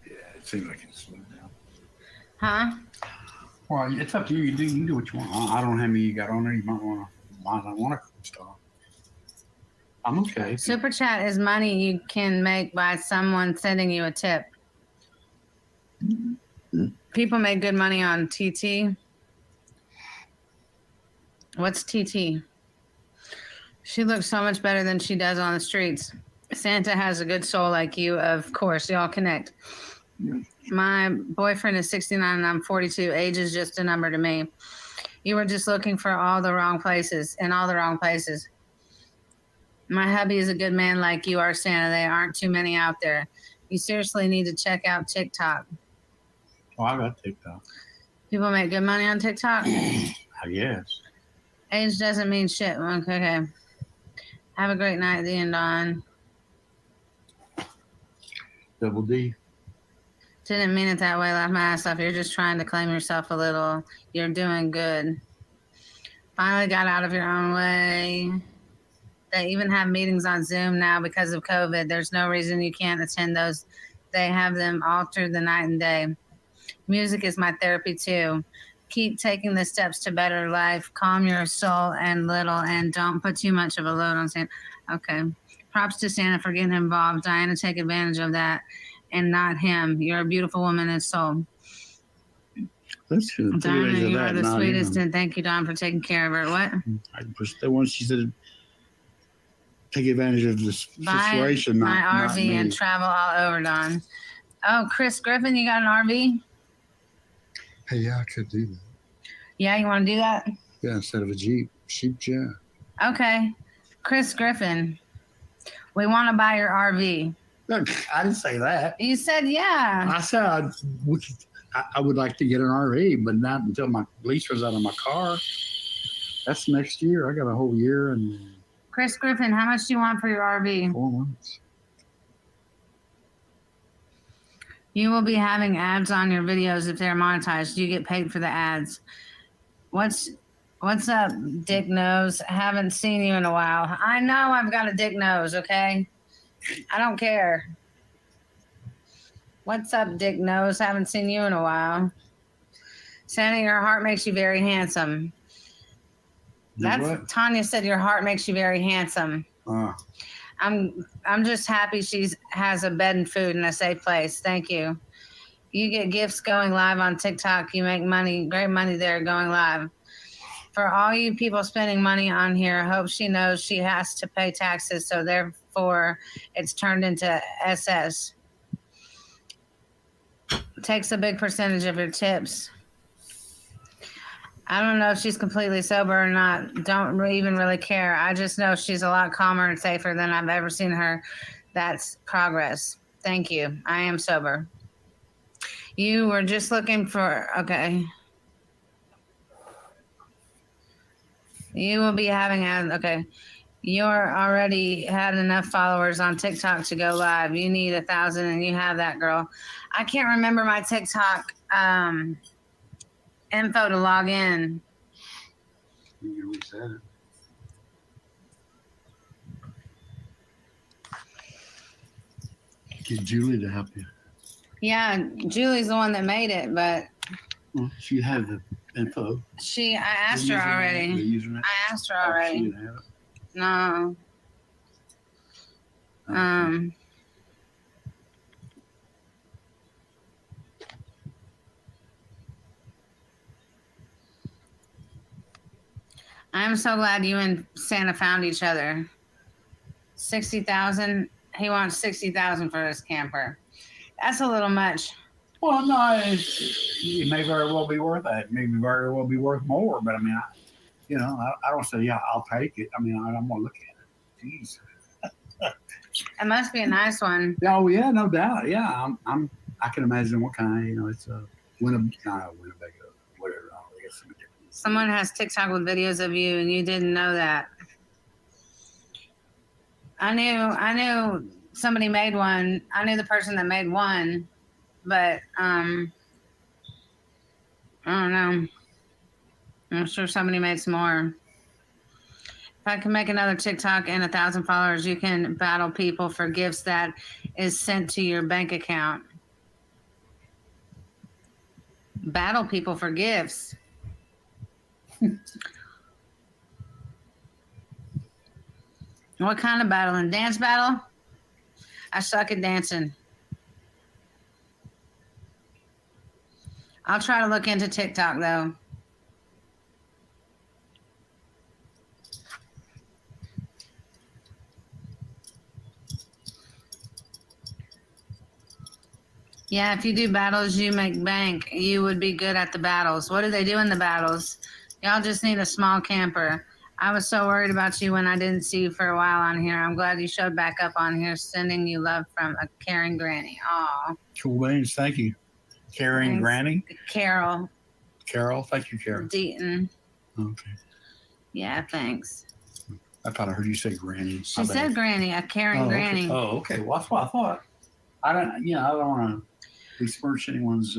Yeah, it seems like it's slowed down. Huh? Well, it's up to you. You can do what you want. I don't know how many you got on there. You might not want to install. I'm okay. Super chat is money you can make by someone sending you a tip. People make good money on TT. What's TT? She looks so much better than she does on the streets. Santa has a good soul like you, of course. Y'all connect. My boyfriend is 69 and I'm 42. Age is just a number to me. You were just looking for all the wrong places, in all the wrong places. My hubby is a good man like you are, Santa. There aren't too many out there. You seriously need to check out TikTok. Oh, I got TikTok. People make good money on TikTok. I guess. Age doesn't mean shit. Okay. Have a great night, the end on. Double D. Didn't mean it that way. Laugh my ass off. You're just trying to claim yourself a little. You're doing good. Finally got out of your own way. They even have meetings on Zoom now because of COVID. There's no reason you can't attend those. They have them all through the night and day. Music is my therapy too. Keep taking the steps to better life. Calm your soul and little, and don't put too much of a load on Santa. Okay. Props to Santa for getting involved. Diana, take advantage of that and not him. You're a beautiful woman and soul. Let's do the Diana, theories of you that. are the not sweetest, him. and thank you, Don, for taking care of her. What? I pushed the one she said, take advantage of this Buy situation. my not RV me. and travel all over, Don. Oh, Chris Griffin, you got an RV? Hey, yeah, I could do that. Yeah, you want to do that? Yeah, instead of a Jeep. Yeah. Okay. Chris Griffin, we want to buy your RV. Look, I didn't say that. You said yeah. I said I would like to get an RV, but not until my lease runs out of my car. That's next year. I got a whole year and Chris Griffin, how much do you want for your RV? 4 months. You will be having ads on your videos if they're monetized. You get paid for the ads. What's up, Dick Nose? Haven't seen you in a while. I know I've got a dick nose, okay? I don't care. What's up, Dick Nose? Haven't seen you in a while. Santa, your heart makes you very handsome. That's what? Tanya said your heart makes you very handsome. I'm just happy she has a bed and food and a safe place. Thank you. You get gifts going live on TikTok. You make money, great money there going live. For all you people spending money on here, I hope she knows she has to pay taxes, so therefore it's turned into SS. Takes a big percentage of your tips. I don't know if she's completely sober or not. Don't even really care. I just know she's a lot calmer and safer than I've ever seen her. That's progress. Thank you. I am sober. You were just looking for, okay. You will be having, okay. You're already had enough followers on TikTok to go live. You need 1,000 and you have that, girl. I can't remember my TikTok info to log in. You can reset it. Get Julie to help you. Yeah, Julie's the one that made it, but Well, she had the info. I asked her already. The username. I asked her Oh, she already. didn't have it. No. Okay. I'm so glad you and Santa found each other. 60,000. He wants 60,000 for this camper. That's a little much. Well, no, it may very well be worth that. It may very well be worth more. But I mean, I don't say, yeah, I'll take it. I mean, I'm gonna look at it. Jeez. It must be a nice one. Oh yeah, no doubt. Yeah, I can imagine what kind. It's a Winnebago, whatever. I guess some different. Someone has TikTok with videos of you, and you didn't know that. I knew somebody made one. I knew the person that made one, but I don't know. I'm sure somebody made some more. If I can make another TikTok and 1,000 followers, you can battle people for gifts that is sent to your bank account. Battle people for gifts. What kind of battling? Dance battle? I suck at dancing. I'll try to look into TikTok though. Yeah, if you do battles, you make bank. You would be good at the battles. What do they do in the battles? Y'all just need a small camper. I was so worried about you when I didn't see you for a while on here. I'm glad you showed back up on here. Sending you love from a caring granny. Aw, Cool beans. Thank you. Carrie and Thanks. Granny. Carol Carol. Thank you, Carol. Deaton. Okay. Yeah, thanks. I thought I heard you say Granny. She said granny, a caring granny. Okay. Oh, okay. Well, that's what I thought. I don't want to besmirch anyone's.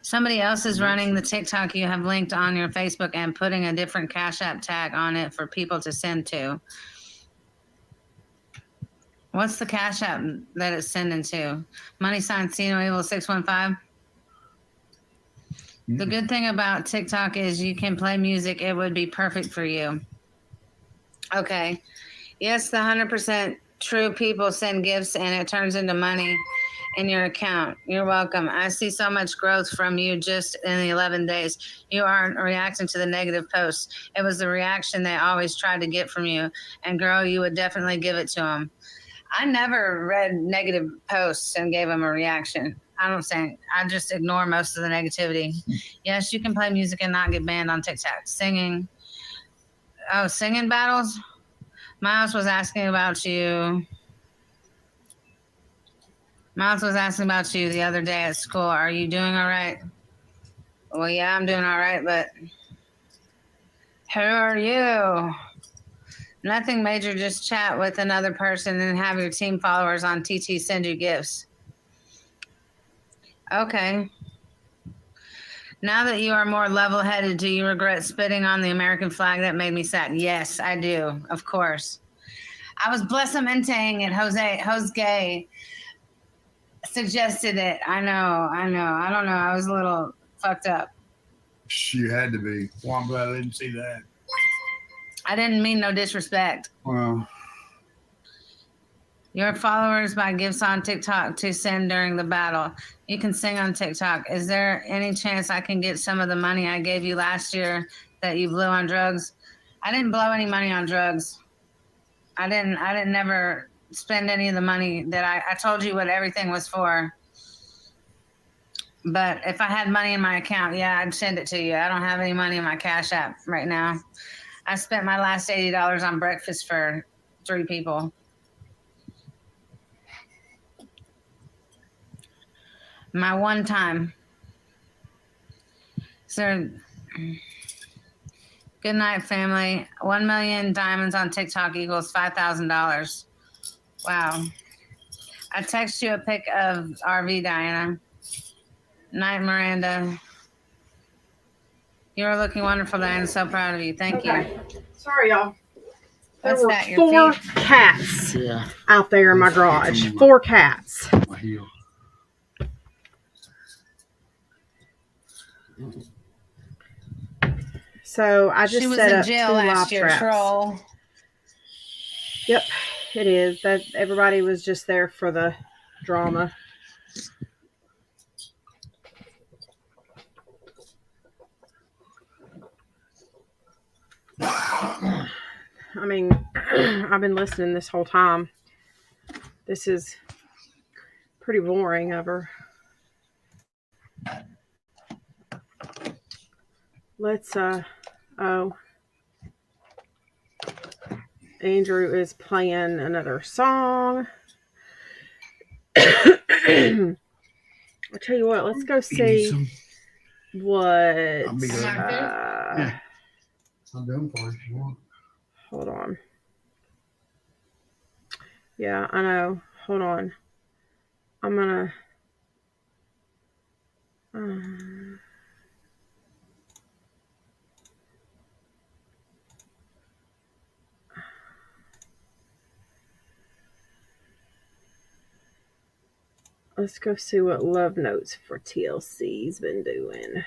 Somebody else is running the TikTok you have linked on your Facebook and putting a different Cash App tag on it for people to send to. What's the Cash App that it's sending to? Money sign Cino Evil 615. The good thing about TikTok is you can play music. It would be perfect for you. Okay. Yes, the 100% true people send gifts and it turns into money in your account. You're welcome. I see so much growth from you just in the 11 days. You aren't reacting to the negative posts. It was the reaction they always tried to get from you. And girl, you would definitely give it to them. I never read negative posts and gave them a reaction. I just ignore most of the negativity. Yes, you can play music and not get banned on TikTok. Singing. Oh, singing battles? Miles was asking about you. Miles was asking about you the other day at school. Are you doing all right? Well, yeah, I'm doing all right, but who are you? Nothing major, just chat with another person and have your team followers on TT send you gifts. Okay. Now that you are more level-headed, do you regret spitting on the American flag that made me sad? Yes, I do, of course. I was blessamenting it. Jose suggested it. I know. I don't know. I was a little fucked up. You had to be. Well, I'm glad I didn't see that. I didn't mean no disrespect. Well, Your followers buy gifts on TikTok to send during the battle. You can sing on TikTok. Is there any chance I can get some of the money I gave you last year that you blew on drugs? I didn't blow any money on drugs. I didn't never spend any of the money that I told you what everything was for. But if I had money in my account, yeah, I'd send it to you. I don't have any money in my Cash App right now. I spent my last $80 on breakfast for 3 people. My one time. So, good night, family. 1 million diamonds on TikTok equals $5,000. Wow. I text you a pic of RV, Diana. Night, Miranda. You're looking wonderful, Diana. So proud of you. Thank you. Sorry, y'all. There What's were that, your 4 feet? cats yeah. out there in my Let's get garage. them. 4 cats. My heel. So I just She was set in up 2 jail live last year, traps. troll. Yep, it is. That everybody was just there for the drama. I mean, I've been listening this whole time. This is pretty boring of her. Let's, oh. Andrew is playing another song. I'll tell you what, let's go see what. I'll be good. Yeah. I'll do them for you if you want. Hold on. Yeah, I know. Hold on. I'm gonna. Let's go see what Love Notes for TLC's been doing.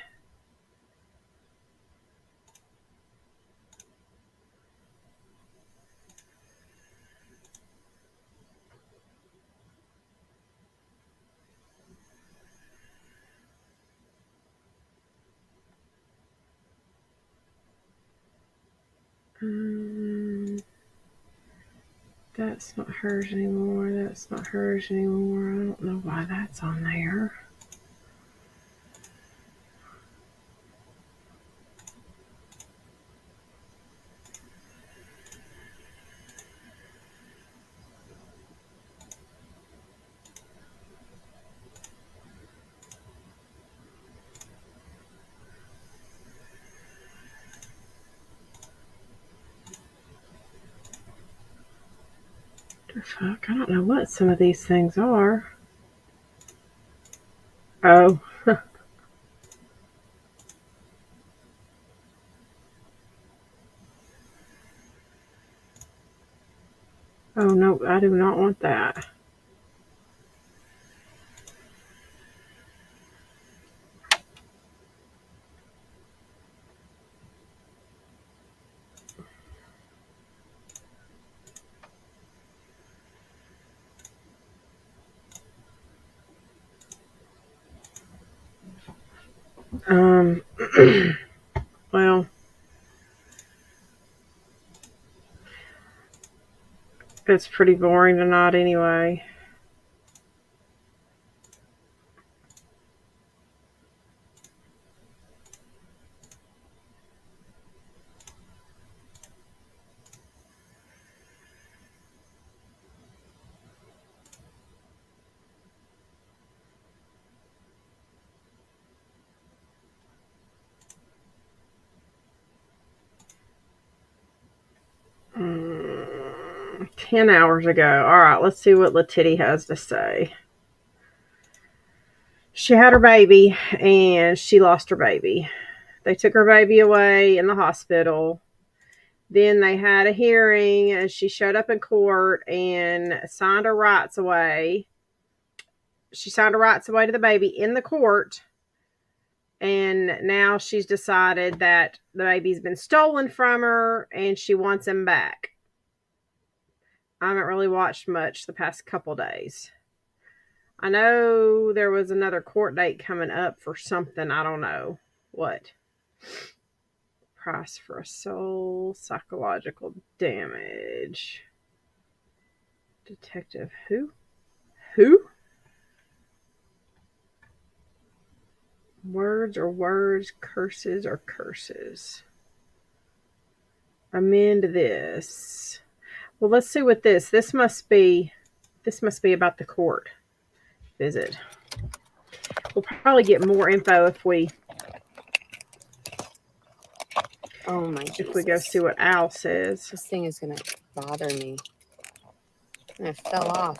That's not hers anymore. That's not hers anymore. I don't know why that's on there. The fuck? I don't know what some of these things are. Oh. Oh no, I do not want that. Um, well, it's pretty boring tonight anyway. Mm, 10 hours ago. All right, let's see what Letitty has to say. She had her baby and she lost her baby. They took her baby away in the hospital. Then they had a hearing and she showed up in court and signed her rights away. She signed her rights away to the baby in the court. And now she's decided that the baby's been stolen from her and she wants him back. I haven't really watched much the past couple days. I know there was another court date coming up for something. I don't know what. Price for a soul, psychological damage. Detective who? Who? Words or words, curses or curses. Amend this. Well, let's see what this must be about the court visit. We'll probably get more info if we if we go see what Al says. This thing is gonna bother me. And it fell off.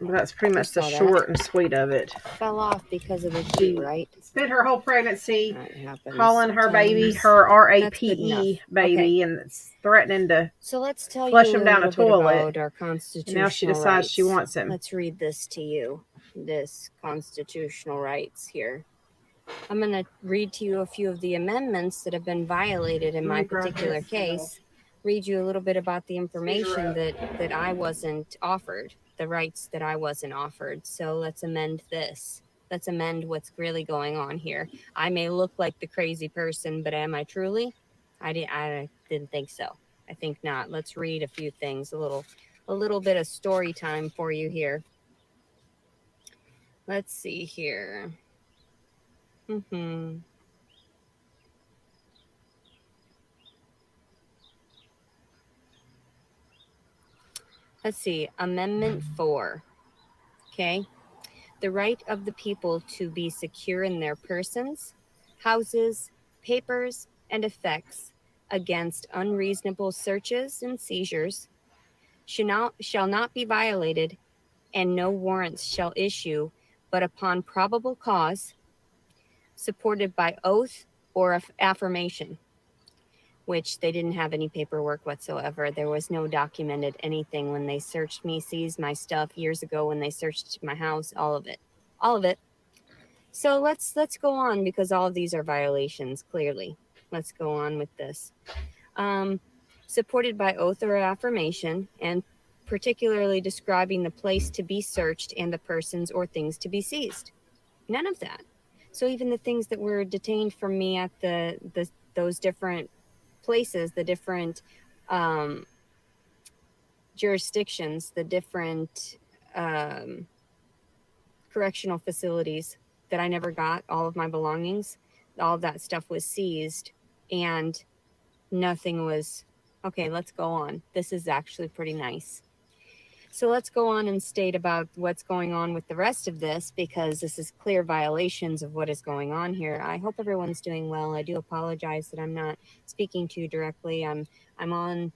But that's pretty much the saw that. short and sweet of it. Fell off because of the heat, right? Spent her whole pregnancy That happens calling her baby sometimes. her That's good enough. RAPE baby and threatening to. So let's tell Flush you him a down a little bit toilet. about our constitutional And now she decides she rights. wants him. Let's read this to you. This constitutional rights here. I'm going to read to you a few of the amendments that have been violated in my particular case. Read you a little bit about the information that I wasn't offered, the rights that I wasn't offered. So let's amend this. Let's amend what's really going on here. I may look like the crazy person, but am I truly? I didn't think so. I think not. Let's read a few things, a little bit of story time for you here. Let's see here. Let's see. Amendment 4. Okay. The right of the people to be secure in their persons, houses, papers, and effects against unreasonable searches and seizures shall not be violated, and no warrants shall issue but upon probable cause, supported by oath or affirmation, which they didn't have any paperwork whatsoever. There was no documented anything when they searched me, seized my stuff years ago when they searched my house, all of it. So let's go on, because all of these are violations, clearly. Let's go on with this. Supported by oath or affirmation, and particularly describing the place to be searched and the persons or things to be seized. None of that. So even the things that were detained from me at those different places, the different jurisdictions, the different correctional facilities, that I never got all of my belongings. All of that stuff was seized, and nothing was okay. Let's go on. This is actually pretty nice. So let's go on and state about what's going on with the rest of this, because this is clear violations of what is going on here. I hope everyone's doing well. I do apologize that I'm not speaking to you directly. I'm on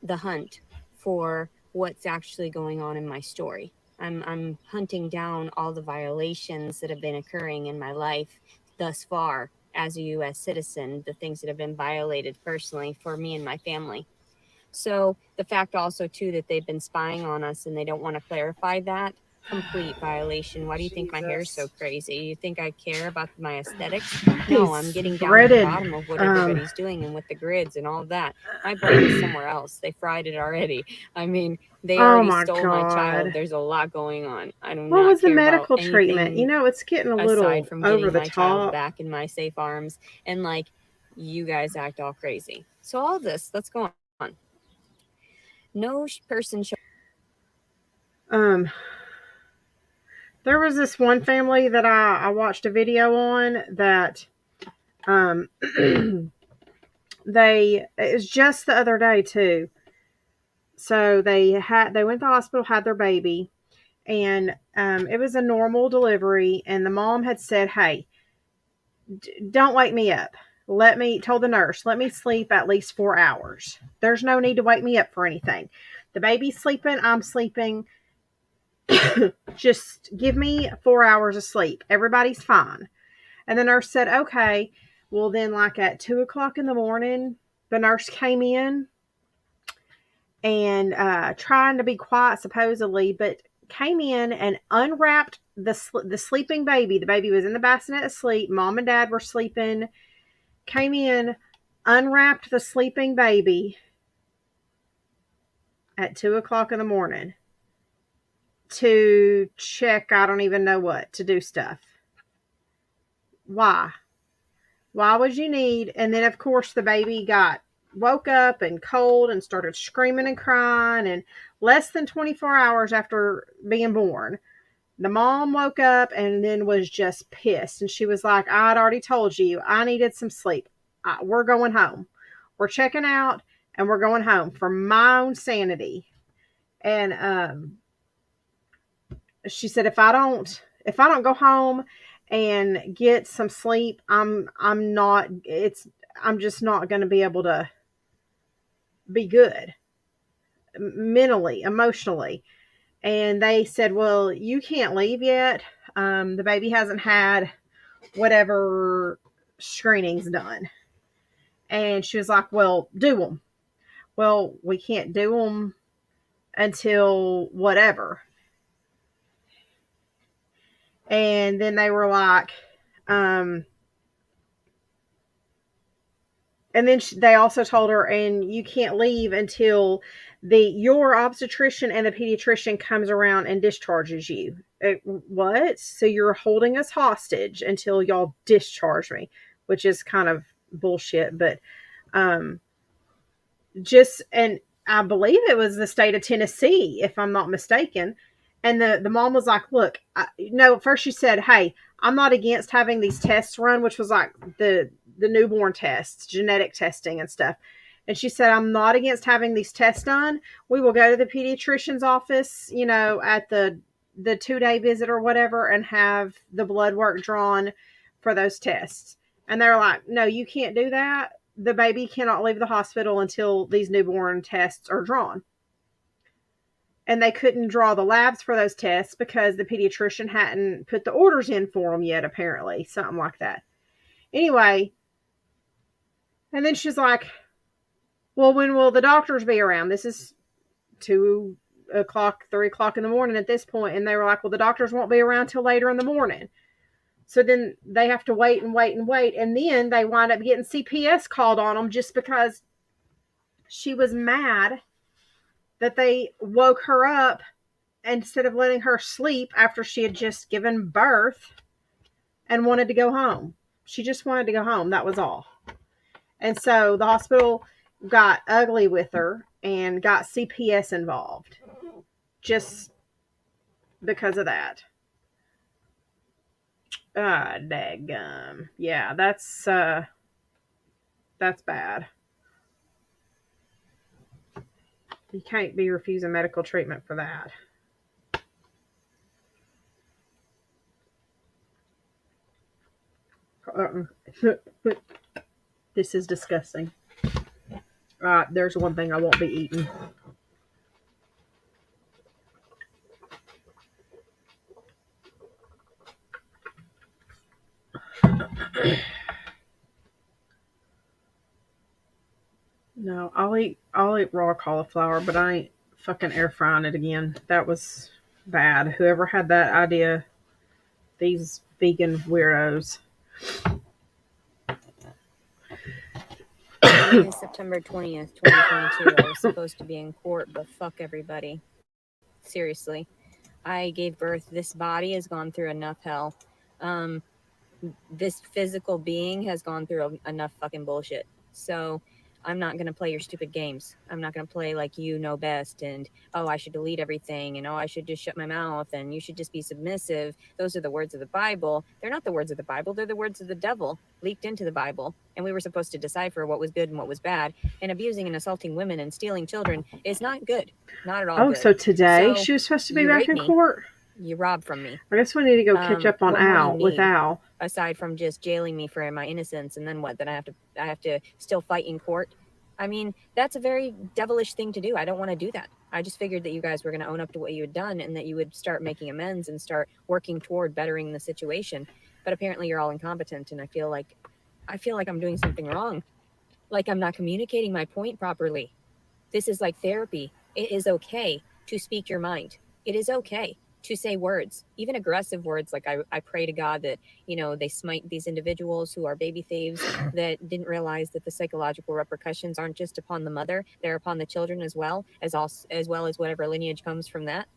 the hunt for what's actually going on in my story. I'm hunting down all the violations that have been occurring in my life thus far as a U.S. citizen, the things that have been violated personally for me and my family. So the fact also, too, that they've been spying on us and they don't want to clarify that, complete violation. Why do you think my hair is so crazy? You think I care about my aesthetics? No, I'm getting down to the bottom of what everybody's doing, and with the grids and all of that. My brain is somewhere else. They fried it already. I mean, they already stole my child. There's a lot going on. I don't know. What was the medical treatment? You know, it's getting a little aside from over getting the my top. child back in my safe arms, and like, you guys act all crazy. So all this, let's go on. No person should. There was this one family that I watched a video on that it was just the other day too. So they went to the hospital, had their baby, and it was a normal delivery, and the mom had said, "Hey, don't wake me up. Told the nurse, let me sleep at least 4 hours. There's no need to wake me up for anything. The baby's sleeping, I'm sleeping. Just give me 4 hours of sleep. Everybody's fine." And the nurse said, okay. Well, then like at 2:00 in the morning, the nurse came in and trying to be quiet supposedly, but came in and unwrapped the sleeping baby. The baby was in the bassinet asleep. Mom and dad were sleeping. Came in, unwrapped the sleeping baby at 2:00 in the morning to check, I don't even know what, to do stuff. Why? Why would you need? And then, of course, the baby woke up and cold and started screaming and crying. And less than 24 hours after being born, the mom woke up and then was just pissed. And she was like, I'd already told you I needed some sleep. We're going home. We're checking out and we're going home for my own sanity. And she said, if I don't go home and get some sleep, I'm just not going to be able to be good mentally, emotionally. And they said, well, you can't leave yet. The baby hasn't had whatever screenings done. And she was like, well, do them. Well, we can't do them until whatever. And then they were like, and then they also told her, and you can't leave until your obstetrician and the pediatrician comes around and discharges you. What? So you're holding us hostage until y'all discharge me, which is kind of bullshit. But and I believe it was the state of Tennessee, if I'm not mistaken. And the mom was like, look, first she said, hey, I'm not against having these tests run, which was like the newborn tests, genetic testing and stuff. And she said, I'm not against having these tests done. We will go to the pediatrician's office, at the 2-day visit or whatever, and have the blood work drawn for those tests. And they're like, no, you can't do that. The baby cannot leave the hospital until these newborn tests are drawn. And they couldn't draw the labs for those tests because the pediatrician hadn't put the orders in for them yet, apparently. Something like that. Anyway, and then she's like, well, when will the doctors be around? This is 2:00, 3:00 in the morning at this point. And they were like, well, the doctors won't be around till later in the morning. So then they have to wait and wait and wait. And then they wind up getting CPS called on them just because she was mad that they woke her up instead of letting her sleep after she had just given birth and wanted to go home. She just wanted to go home. That was all. And so the hospital got ugly with her and got CPS involved just because of that. Daggum. Yeah, that's bad. You can't be refusing medical treatment for that. This is disgusting. There's one thing I won't be eating. No, I'll eat raw cauliflower, but I ain't fucking air frying it again. That was bad. Whoever had that idea, these vegan weirdos. Today is September 20th, 2022. I was supposed to be in court, but fuck everybody. Seriously. I gave birth. This body has gone through enough hell. This physical being has gone through enough fucking bullshit. So I'm not going to play your stupid games. I'm not going to play like you know best and, oh, I should delete everything and, oh, I should just shut my mouth and you should just be submissive. Those are the words of the Bible. They're not the words of the Bible. They're the words of the devil leaked into the Bible. And we were supposed to decipher what was good and what was bad. And abusing and assaulting women and stealing children is not good. Not at all good. So today So she was supposed to be you back raped in me. court? You robbed from me. I guess we need to go catch up on what more do you Al with need? Al. Aside from just jailing me for my innocence, and then what? Then I have to still fight in court. I mean, that's a very devilish thing to do. I don't want to do that. I just figured that you guys were going to own up to what you had done and that you would start making amends and start working toward bettering the situation. But apparently you're all incompetent, and I feel like I'm doing something wrong. Like I'm not communicating my point properly. This is like therapy. It is okay to speak your mind. It is okay to say words, even aggressive words. Like I pray to God that, you know, they smite these individuals who are baby thieves that didn't realize that the psychological repercussions aren't just upon the mother, they're upon the children as well as whatever lineage comes from that.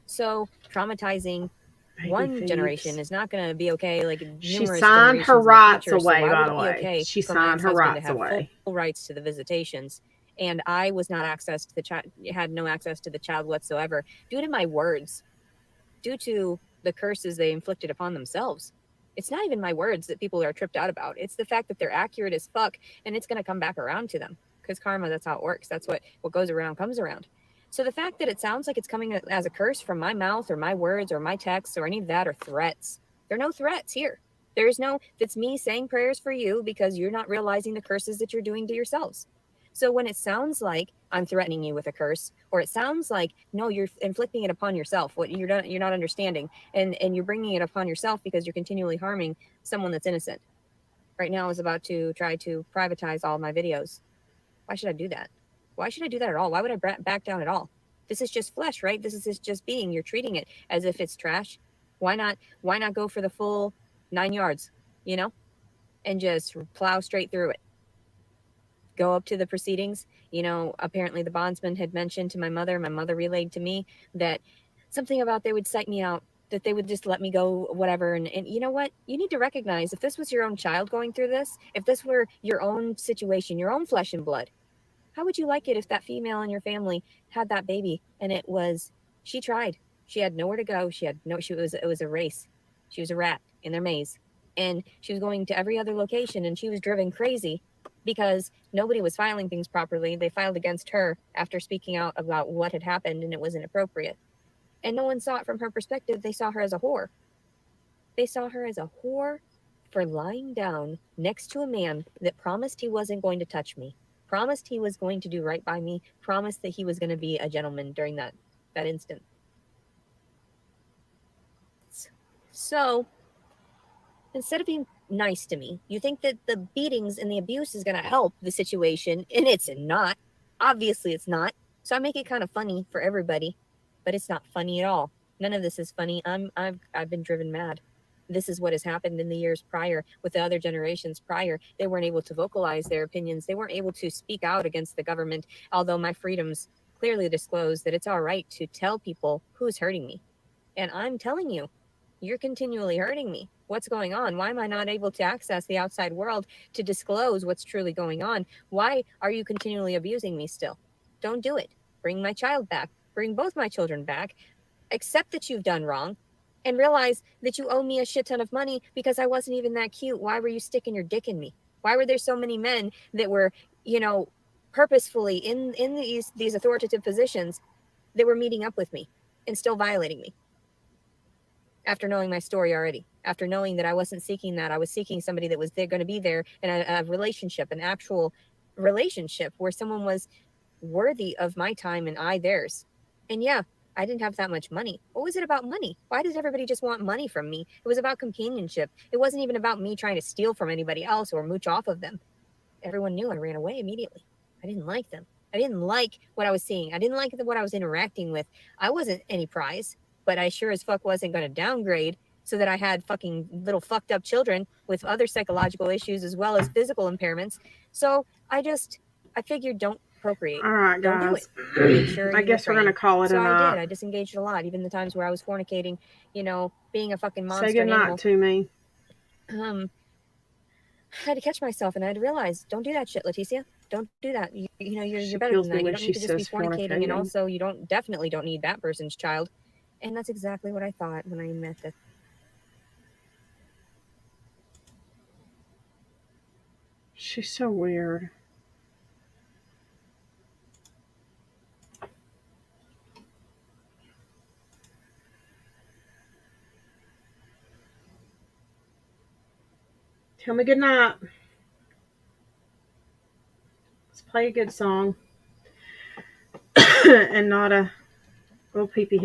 So traumatizing one generation is not going to be okay. Like she signed her rights away, by the way. Okay she signed her rights away. Full rights to the visitations. And I was not access to the child, had no access to the child whatsoever due to my words, due to the curses they inflicted upon themselves. It's not even my words that people are tripped out about. It's the fact that they're accurate as fuck, and it's going to come back around to them. Because karma, that's how it works. That's what goes around comes around. So the fact that it sounds like it's coming as a curse from my mouth or my words or my texts or any of that are threats. There are no threats here. There is no, it's me saying prayers for you because you're not realizing the curses that you're doing to yourselves. So when it sounds like I'm threatening you with a curse, or it sounds like, no, you're inflicting it upon yourself, what you're not understanding, and you're bringing it upon yourself because you're continually harming someone that's innocent. Right now I was about to try to privatize all my videos. Why should I do that? Why should I do that at all? Why would I back down at all? This is just flesh, right? This is just being. You're treating it as if it's trash. Why not go for the full 9 yards, you know, and just plow straight through it? Go up to the proceedings. You know, apparently the bondsman had mentioned to my mother relayed to me that something about they would cite me out, that they would just let me go, whatever. And you know what? You need to recognize if this was your own child going through this, if this were your own situation, your own flesh and blood, how would you like it if that female in your family had that baby and she tried, she had nowhere to go. It was a race. She was a rat in their maze, and she was going to every other location, and she was driven crazy because nobody was filing things properly. They filed against her after speaking out about what had happened, and it was inappropriate. And no one saw it from her perspective. They saw her as a whore. They saw her as a whore for lying down next to a man that promised he wasn't going to touch me, promised he was going to do right by me, promised that he was going to be a gentleman during that instant. So instead of being nice to me, you think that the beatings and the abuse is going to help the situation, and it's not. Obviously it's not. So I make it kind of funny for everybody, but it's not funny at all. None of this is funny. I've been driven mad. This is what has happened in the years prior with the other generations prior. They weren't able to vocalize their opinions. They weren't able to speak out against the government, although my freedoms clearly disclose that it's all right to tell people who's hurting me. And I'm telling you, you're continually hurting me. What's going on? Why am I not able to access the outside world to disclose what's truly going on? Why are you continually abusing me still? Don't do it. Bring my child back. Bring both my children back. Accept that you've done wrong and realize that you owe me a shit ton of money because I wasn't even that cute. Why were you sticking your dick in me? Why were there so many men that were, purposefully in these authoritative positions that were meeting up with me and still violating me? After knowing my story already, after knowing that I wasn't seeking that, I was seeking somebody that was going to be there in a relationship, an actual relationship where someone was worthy of my time and I theirs. And yeah, I didn't have that much money. What was it about money? Why does everybody just want money from me? It was about companionship. It wasn't even about me trying to steal from anybody else or mooch off of them. Everyone knew I ran away immediately. I didn't like them. I didn't like what I was seeing. I didn't like what I was interacting with. I wasn't any prize, but I sure as fuck wasn't going to downgrade so that I had fucking little fucked up children with other psychological issues as well as physical impairments. So I figured don't procreate. All right, Don't do guys. it. Make sure I you guess we're going to refrain. call it So a I night. did. I disengaged a lot, even the times where I was fornicating, being a fucking monster Say goodnight animal. to me. I had to catch myself and I had to realize, don't do that shit, Leticia. Don't do that. You're She better kills than me that. You when don't she need to just be says fornicating, and fornicating. also you definitely don't need that person's child. And that's exactly what I thought when I met the She's so weird. Tell me goodnight. Let's play a good song. And not a little peepee head.